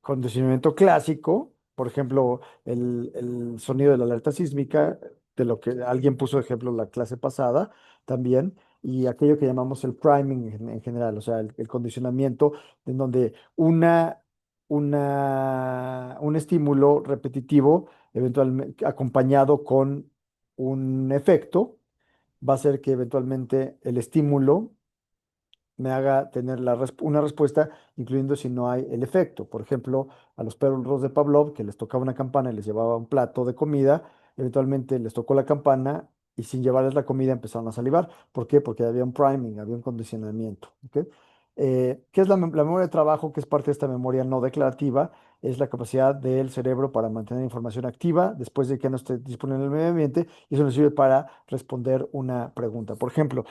conocimiento clásico, por ejemplo, el sonido de la alerta sísmica, de lo que alguien puso de ejemplo la clase pasada también, y aquello que llamamos el priming en general, o sea, el condicionamiento, en donde un estímulo repetitivo, eventualmente acompañado con un efecto, va a ser que eventualmente el estímulo me haga tener una respuesta, incluyendo si no hay el efecto. Por ejemplo, a los perros de Pavlov, que les tocaba una campana y les llevaba un plato de comida, eventualmente les tocó la campana y sin llevarles la comida empezaron a salivar. ¿Por qué? Porque había un priming, había un condicionamiento. ¿Ok? ¿Qué es la memoria de trabajo? Que es parte de esta memoria no declarativa, es la capacidad del cerebro para mantener información activa después de que no esté disponible en el medio ambiente, y eso nos sirve para responder una pregunta. Por ejemplo,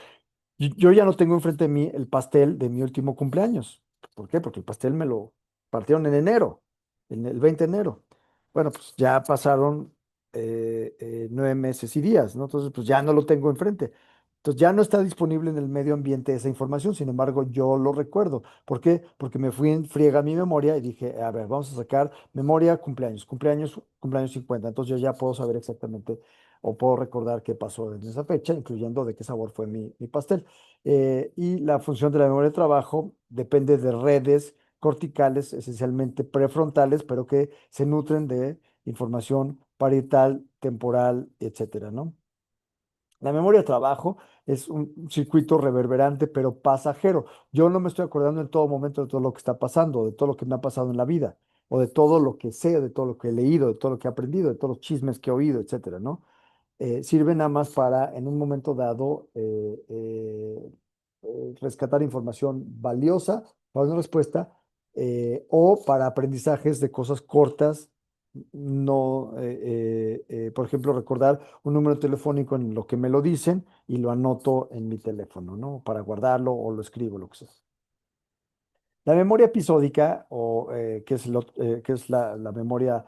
yo ya no tengo enfrente de mí el pastel de mi último cumpleaños. ¿Por qué? Porque el pastel me lo partieron en enero, en el 20 de enero. Bueno, pues ya pasaron 9 meses y días, ¿no? Entonces, pues ya no lo tengo enfrente. Entonces, ya no está disponible en el medio ambiente esa información, sin embargo, yo lo recuerdo. ¿Por qué? Porque me fui en friega mi memoria y dije, a ver, vamos a sacar memoria, cumpleaños, cumpleaños, cumpleaños 50. Entonces, yo ya puedo saber exactamente o puedo recordar qué pasó en esa fecha, incluyendo de qué sabor fue mi pastel. Y la función de la memoria de trabajo depende de redes corticales, esencialmente prefrontales, pero que se nutren de información parietal, temporal, etcétera, ¿no? La memoria de trabajo es un circuito reverberante, pero pasajero. Yo no me estoy acordando en todo momento de todo lo que está pasando, de todo lo que me ha pasado en la vida, o de todo lo que sé, de todo lo que he leído, de todo lo que he aprendido, de todos los chismes que he oído, etcétera, ¿no? Sirve nada más para, en un momento dado, rescatar información valiosa para una respuesta, o para aprendizajes de cosas cortas, no, por ejemplo, recordar un número telefónico en lo que me lo dicen y lo anoto en mi teléfono, ¿no? Para guardarlo o lo escribo, lo que sea. La memoria episódica, o que es la memoria,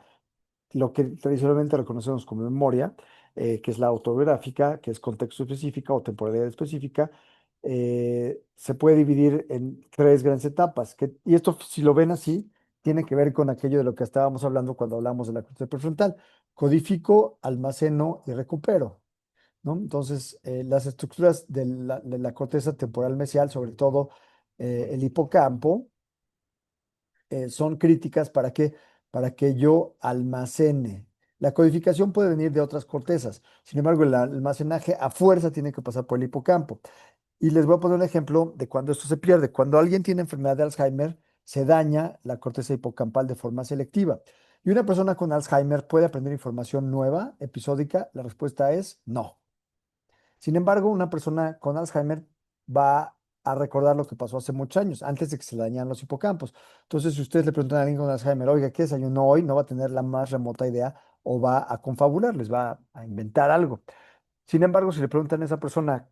lo que tradicionalmente reconocemos como memoria, que es la autobiográfica, que es contexto específica o temporalidad específica, se puede dividir en tres grandes etapas. Y esto, si lo ven así, tiene que ver con aquello de lo que estábamos hablando cuando hablamos de la corteza prefrontal. Codifico, almaceno y recupero, ¿no? Entonces, las estructuras de la corteza temporal mesial, sobre todo el hipocampo, son críticas para que yo almacene. La codificación puede venir de otras cortezas, sin embargo, el almacenaje a fuerza tiene que pasar por el hipocampo. Y les voy a poner un ejemplo de cuando esto se pierde. Cuando alguien tiene enfermedad de Alzheimer, se daña la corteza hipocampal de forma selectiva. ¿Y una persona con Alzheimer puede aprender información nueva, episódica? La respuesta es no. Sin embargo, una persona con Alzheimer va a recordar lo que pasó hace muchos años, antes de que se le dañaran los hipocampos. Entonces, si ustedes le preguntan a alguien con Alzheimer, oiga, ¿qué desayunó hoy? No va a tener la más remota idea o va a confabular, les va a inventar algo. Sin embargo, si le preguntan a esa persona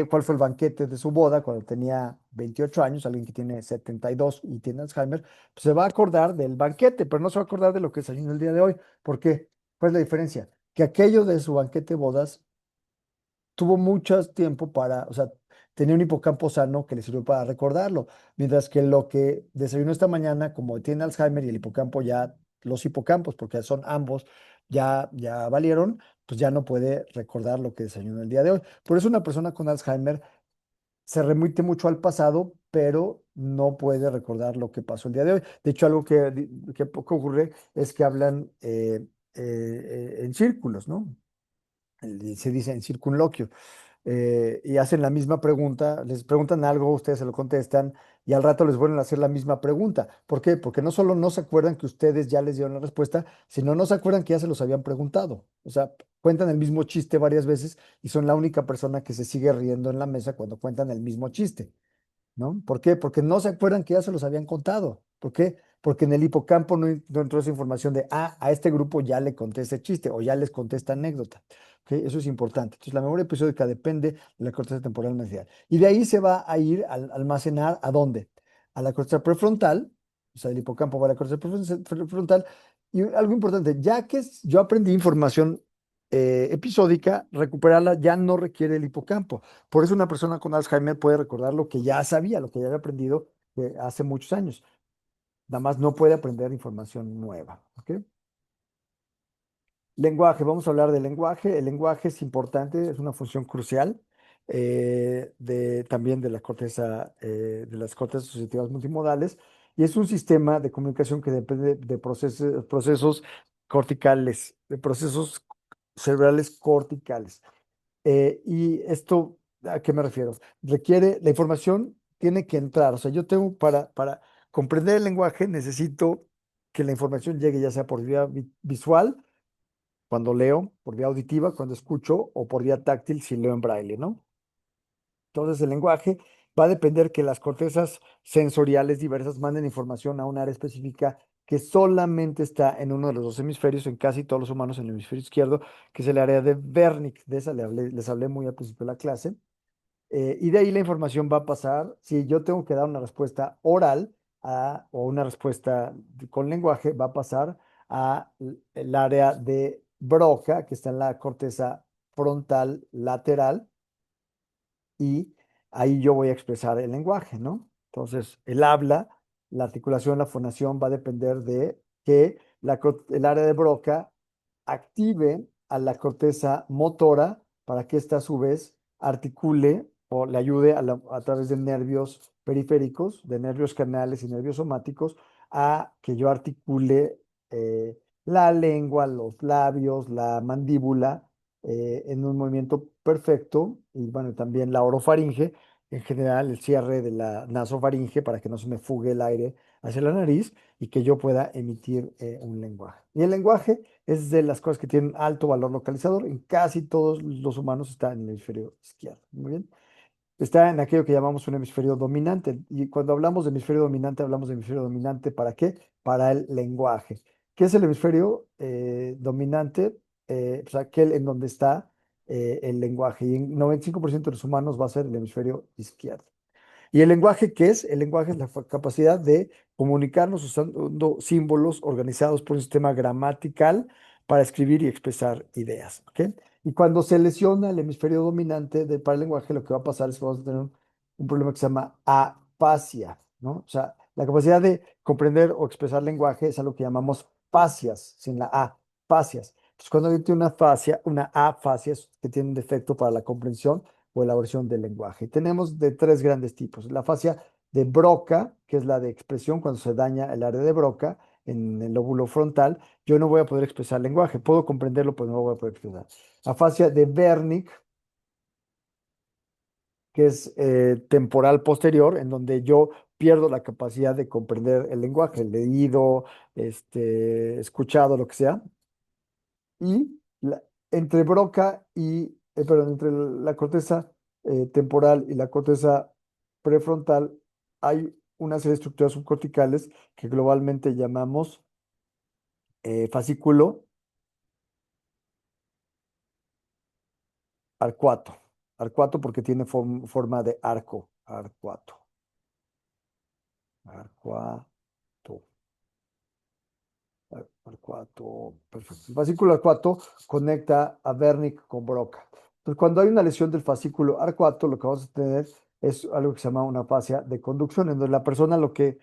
cuál fue el banquete de su boda cuando tenía 28 años, alguien que tiene 72 y tiene Alzheimer, pues se va a acordar del banquete, pero no se va a acordar de lo que desayunó el día de hoy. ¿Por qué? ¿Cuál es la diferencia? Que aquello de su banquete de bodas tuvo mucho tiempo para, o sea, tenía un hipocampo sano que le sirvió para recordarlo, mientras que lo que desayunó esta mañana, como tiene Alzheimer y el hipocampo ya, los hipocampos, porque son ambos, ya valieron, pues ya no puede recordar lo que desayunó el día de hoy. Por eso una persona con Alzheimer se remite mucho al pasado, pero no puede recordar lo que pasó el día de hoy. De hecho, algo que poco ocurre es que hablan en círculos, ¿no? Se dice en circunloquio, y hacen la misma pregunta, les preguntan algo, ustedes se lo contestan y al rato les vuelven a hacer la misma pregunta. ¿Por qué? Porque no solo no se acuerdan que ustedes ya les dieron la respuesta, sino no se acuerdan que ya se los habían preguntado. O sea, cuentan el mismo chiste varias veces y son la única persona que se sigue riendo en la mesa cuando cuentan el mismo chiste. ¿No? ¿Por qué? Porque no se acuerdan que ya se los habían contado. ¿Por qué? Porque en el hipocampo no entró esa información de, a este grupo ya le conté ese chiste o ya les conté esta anécdota. ¿Ok? Eso es importante. Entonces, la memoria episódica depende de la corteza temporal mesial. Y de ahí se va a ir al almacenar, ¿a dónde? A la corteza prefrontal, o sea, el hipocampo va a la corteza prefrontal. Y algo importante, ya que yo aprendí información episódica, recuperarla ya no requiere el hipocampo. Por eso una persona con Alzheimer puede recordar lo que ya sabía, lo que ya había aprendido hace muchos años. Nada más no puede aprender información nueva. ¿Ok? Lenguaje, vamos a hablar del lenguaje. El lenguaje es importante, es una función crucial, también de la corteza, de las cortezas asociativas multimodales, y es un sistema de comunicación que depende de procesos corticales, de procesos cerebrales corticales. Y esto, ¿a qué me refiero? Requiere la información. tiene que entrar. O sea, yo tengo para comprender el lenguaje, necesito que la información llegue ya sea por vía visual, cuando leo, por vía auditiva, cuando escucho, o por vía táctil, si leo en braille, ¿no? Entonces, el lenguaje va a depender que las cortezas sensoriales diversas manden información a un área específica que solamente está en uno de los dos hemisferios, en casi todos los humanos, en el hemisferio izquierdo, que es el área de Wernicke. De esa les hablé muy al principio de la clase. Y de ahí la información va a pasar, si yo tengo que dar una respuesta oral o una respuesta con lenguaje, va a pasar a el área de Broca, que está en la corteza frontal lateral, y ahí yo voy a expresar el lenguaje, ¿no? Entonces, el habla, la articulación, la fonación va a depender de que el área de Broca active a la corteza motora para que ésta a su vez articule o le ayude a través de nervios periféricos, de nervios canales y nervios somáticos, a que yo articule la lengua, los labios, la mandíbula en un movimiento perfecto y bueno, también la orofaringe, en general el cierre de la nasofaringe para que no se me fugue el aire hacia la nariz y que yo pueda emitir un lenguaje. Y el lenguaje es de las cosas que tienen alto valor localizador. En casi todos los humanos está en el hemisferio izquierdo. Muy bien. Está en aquello que llamamos un hemisferio dominante. Y cuando hablamos de hemisferio dominante, hablamos de hemisferio dominante ¿para qué? Para el lenguaje. ¿Qué es el hemisferio dominante? Pues aquel en donde está el lenguaje. Y en 95% de los humanos va a ser el hemisferio izquierdo. ¿Y el lenguaje qué es? El lenguaje es la capacidad de comunicarnos usando símbolos organizados por un sistema gramatical para escribir y expresar ideas. ¿Ok? Y cuando se lesiona el hemisferio dominante para el lenguaje, lo que va a pasar es que vamos a tener un problema que se llama afasia, ¿no? O sea, la capacidad de comprender o expresar lenguaje es algo que llamamos fasias, sin la A, fasias. Entonces, cuando alguien tiene una afasia, es que tiene un defecto para la comprensión o elaboración del lenguaje. Tenemos de tres grandes tipos. La fascia de Broca, que es la de expresión cuando se daña el área de Broca en el lóbulo frontal, yo no voy a poder expresar lenguaje. Puedo comprenderlo, pero no lo voy a poder expresar. La fascia de Wernicke, que es temporal posterior, en donde yo pierdo la capacidad de comprender el lenguaje, leído, escuchado, lo que sea. Y entre Broca perdón, entre la corteza temporal y la corteza prefrontal hay una serie de estructuras subcorticales que globalmente llamamos fascículo arcuato. Arcuato porque tiene forma de arco. Arcuato. Arcuato. Arcuato, perfecto. El fascículo arcuato conecta a Wernicke con Broca. Entonces, cuando hay una lesión del fascículo arcuato, lo que vamos a tener es algo que se llama una fascia de conducción, en donde la persona lo que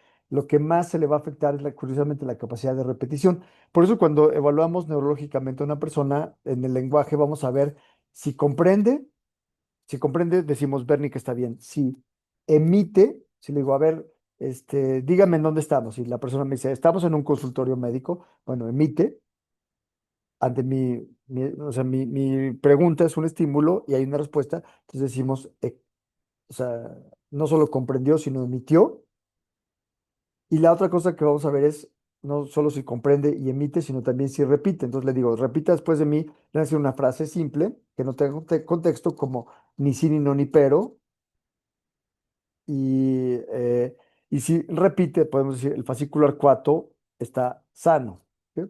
más se le va a afectar es curiosamente la capacidad de repetición. Por eso, cuando evaluamos neurológicamente a una persona en el lenguaje, vamos a ver si comprende. Si comprende, decimos Wernicke está bien. Si emite, si le digo, a ver, dígame en dónde estamos. Y la persona me dice, estamos en un consultorio médico. Bueno, emite. Ante o sea, mi pregunta es un estímulo y hay una respuesta. Entonces decimos, o sea, no solo comprendió, sino emitió. Y la otra cosa que vamos a ver es no solo si comprende y emite, sino también si repite. Entonces le digo, repita después de mí, le voy a decir una frase simple, que no tenga contexto, como ni sí, ni no, ni pero. Y, eh, y si repite, podemos decir, el fascículo arcuato está sano. ¿Sí?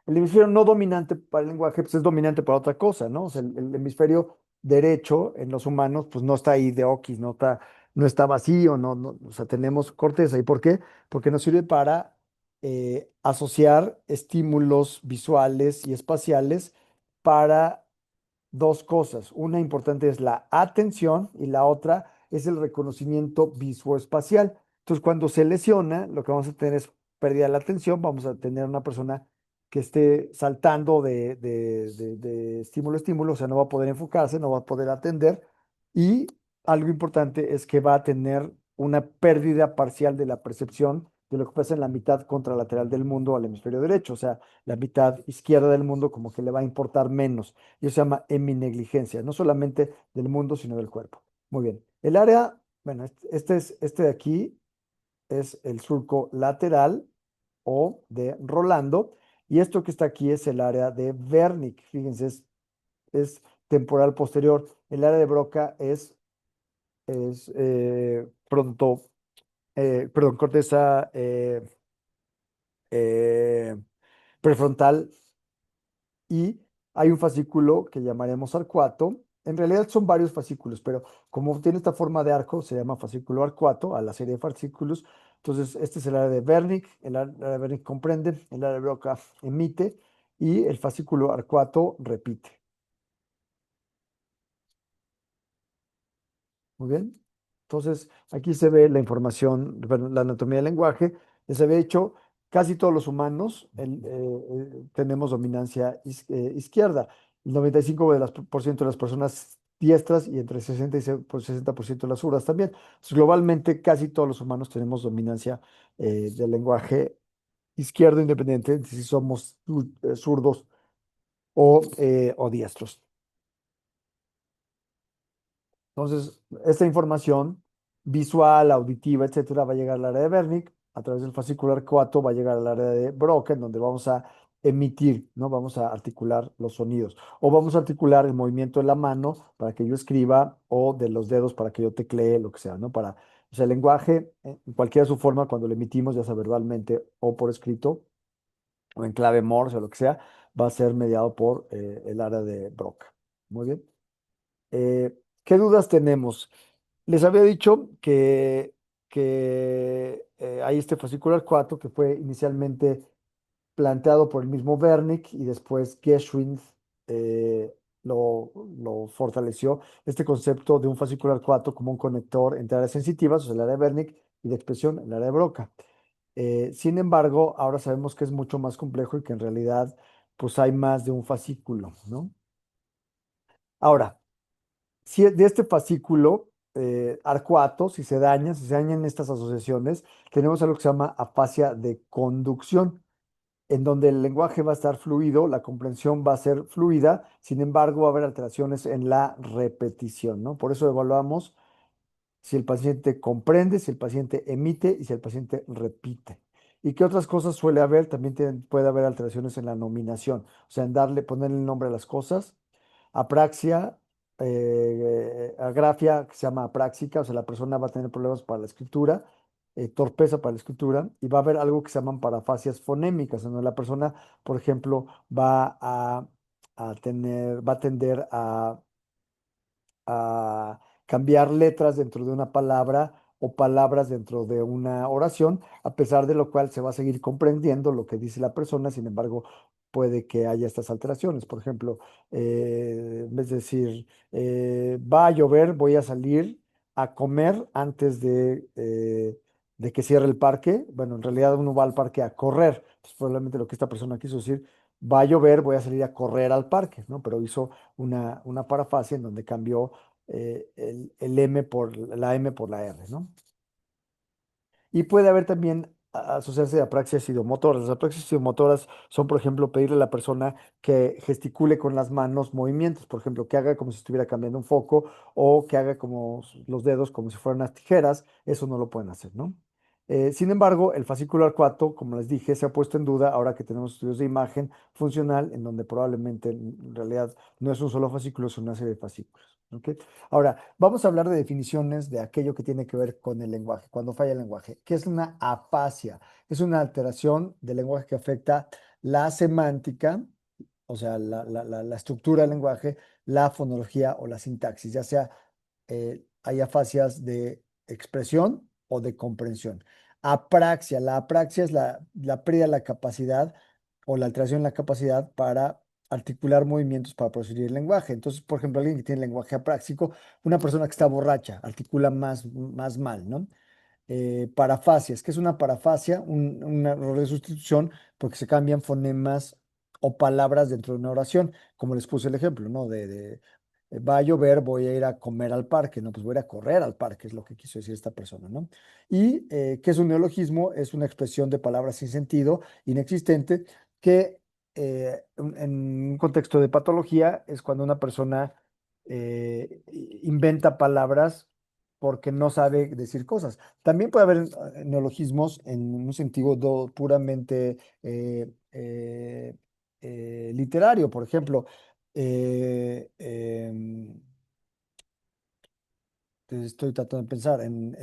El hemisferio no dominante para el lenguaje, pues es dominante para otra cosa, ¿no? O sea, el hemisferio derecho en los humanos, pues no está ahí de oquis, no está vacío, o sea, tenemos corteza. ¿Y por qué? Porque nos sirve para asociar estímulos visuales y espaciales para dos cosas. Una importante es la atención y la otra es el reconocimiento visoespacial. Entonces, cuando se lesiona, lo que vamos a tener es pérdida de la atención, vamos a tener una persona que esté saltando de estímulo a estímulo, o sea, no va a poder enfocarse, no va a poder atender. Y algo importante es que va a tener una pérdida parcial de la percepción de lo que pasa en la mitad contralateral del mundo al hemisferio derecho, o sea, la mitad izquierda del mundo como que le va a importar menos. Y eso se llama heminegligencia, no solamente del mundo, sino del cuerpo. Muy bien. El área Bueno, este de aquí es el surco lateral o de Rolando. Y esto que está aquí es el área de Wernicke. Fíjense, es temporal posterior. El área de Broca perdón, corteza eh, prefrontal y hay un fascículo que llamaremos arcuato. En realidad son varios fascículos, pero como tiene esta forma de arco, se llama fascículo arcuato a la serie de fascículos. Entonces, este es el área de Wernicke. El área de Wernicke comprende, el área de Broca emite y el fascículo arcuato repite. Muy bien. Entonces, aquí se ve la información, bueno, la anatomía del lenguaje. Les había dicho, casi todos los humanos tenemos dominancia izquierda. El 95 por ciento de las personas diestras y entre 60 y 60% de las zurdas también. Entonces, globalmente, casi todos los humanos tenemos dominancia del lenguaje izquierdo, independiente de si somos zurdos o diestros. Entonces, esta información visual, auditiva, etcétera, va a llegar al área de Wernicke, a través del fascículo arcuato va a llegar al área de Broca, en donde vamos a emitir, ¿no? Vamos a articular los sonidos. O vamos a articular el movimiento de la mano para que yo escriba, o de los dedos para que yo teclee, lo que sea, ¿no? O sea, el lenguaje, en cualquiera de su forma, cuando lo emitimos, ya sea verbalmente o por escrito, o en clave Morse o lo que sea, va a ser mediado por el área de Broca. Muy bien. ¿Qué dudas tenemos? Les había dicho que hay este fascicular 4 que fue inicialmente planteado por el mismo Wernicke y después Geschwind eh, lo fortaleció. Este concepto de un fascicular 4 como un conector entre áreas sensitivas, o sea, el área de Wernicke, y de expresión, el área de Broca. Sin embargo, ahora sabemos que es mucho más complejo y que en realidad pues hay más de un fascículo, ¿no? Ahora, si de este fascículo arcuato, si se dañan estas asociaciones, tenemos algo que se llama afasia de conducción, en donde el lenguaje va a estar fluido, la comprensión va a ser fluida, sin embargo, va a haber alteraciones en la repetición, ¿no? Por eso evaluamos si el paciente comprende, si el paciente emite y si el paciente repite. ¿Y qué otras cosas suele haber? También puede haber alteraciones en la nominación, o sea, en ponerle el nombre a las cosas. Apraxia, agrafia, que se llama apráxica, o sea, la persona va a tener problemas para la escritura, torpeza para la escritura, y va a haber algo que se llaman parafasias fonémicas, en donde la persona, por ejemplo, va a tender a cambiar letras dentro de una palabra o palabras dentro de una oración, a pesar de lo cual se va a seguir comprendiendo lo que dice la persona, sin embargo, puede que haya estas alteraciones. Por ejemplo, en vez de decir, va a llover, voy a salir a comer antes de que cierre el parque. Bueno, en realidad uno va al parque a correr. Entonces, probablemente lo que esta persona quiso decir, va a llover, voy a salir a correr al parque, ¿no? Pero hizo una parafasia en donde cambió el M por la M por la R, ¿no? Y puede haber también asociarse de apraxias idiomotoras. Las apraxias idiomotoras son, por ejemplo, pedirle a la persona que gesticule con las manos movimientos, por ejemplo, que haga como si estuviera cambiando un foco o que haga como los dedos como si fueran unas tijeras. Eso no lo pueden hacer, ¿no? Sin embargo, el fascículo arcuato, como les dije, se ha puesto en duda ahora que tenemos estudios de imagen funcional, en donde probablemente en realidad no es un solo fascículo, es una serie de fascículos. ¿Ok? Ahora, vamos a hablar de definiciones de aquello que tiene que ver con el lenguaje, cuando falla el lenguaje. ¿Qué es una afasia? Es una alteración del lenguaje que afecta la semántica, o sea, la estructura del lenguaje, la fonología o la sintaxis, ya sea hay afasias de expresión o de comprensión. Apraxia, la apraxia es la pérdida de la capacidad o la alteración en la capacidad para articular movimientos para producir el lenguaje. Entonces, por ejemplo, alguien que tiene lenguaje apráxico, una persona que está borracha, articula más mal, ¿no? Parafasias, ¿qué es una parafasia? Un error de sustitución porque se cambian fonemas o palabras dentro de una oración, como les puse el ejemplo, ¿no? Va a llover, voy a ir a comer al parque, ¿no? Pues voy a ir a correr al parque, es lo que quiso decir esta persona, ¿no? Y ¿qué es un neologismo? Es una expresión de palabras sin sentido, inexistente, que en un contexto de patología es cuando una persona inventa palabras porque no sabe decir cosas. También puede haber neologismos en un sentido puramente literario. Por ejemplo, eh, em, estoy tratando de pensar en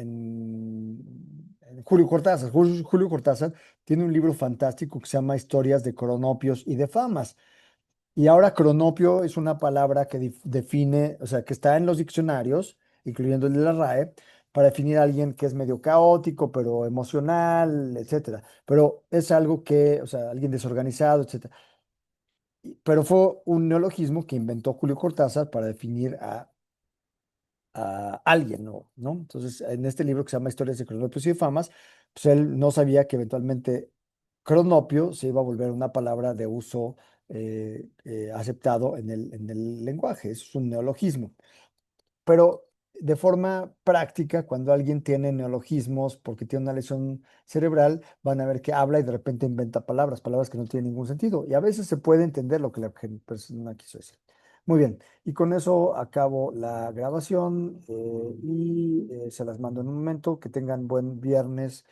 Julio Cortázar. Julio Cortázar tiene un libro fantástico que se llama Historias de cronopios y de famas. Y ahora cronopio es una palabra que define, o sea, que está en los diccionarios, incluyendo el de la RAE, para definir a alguien que es medio caótico, pero emocional, etcétera. Pero es algo que, o sea, alguien desorganizado, etcétera. Pero fue un neologismo que inventó Julio Cortázar para definir a alguien, ¿no? Entonces, en este libro que se llama Historias de Cronopios y de Famas, pues él no sabía que eventualmente cronopio se iba a volver una palabra de uso aceptado en el lenguaje. Es un neologismo. Pero de forma práctica, cuando alguien tiene neologismos porque tiene una lesión cerebral, van a ver que habla y de repente inventa palabras, palabras que no tienen ningún sentido. Y a veces se puede entender lo que la persona quiso decir. Muy bien, y con eso acabo la grabación y se las mando en un momento. Que tengan buen viernes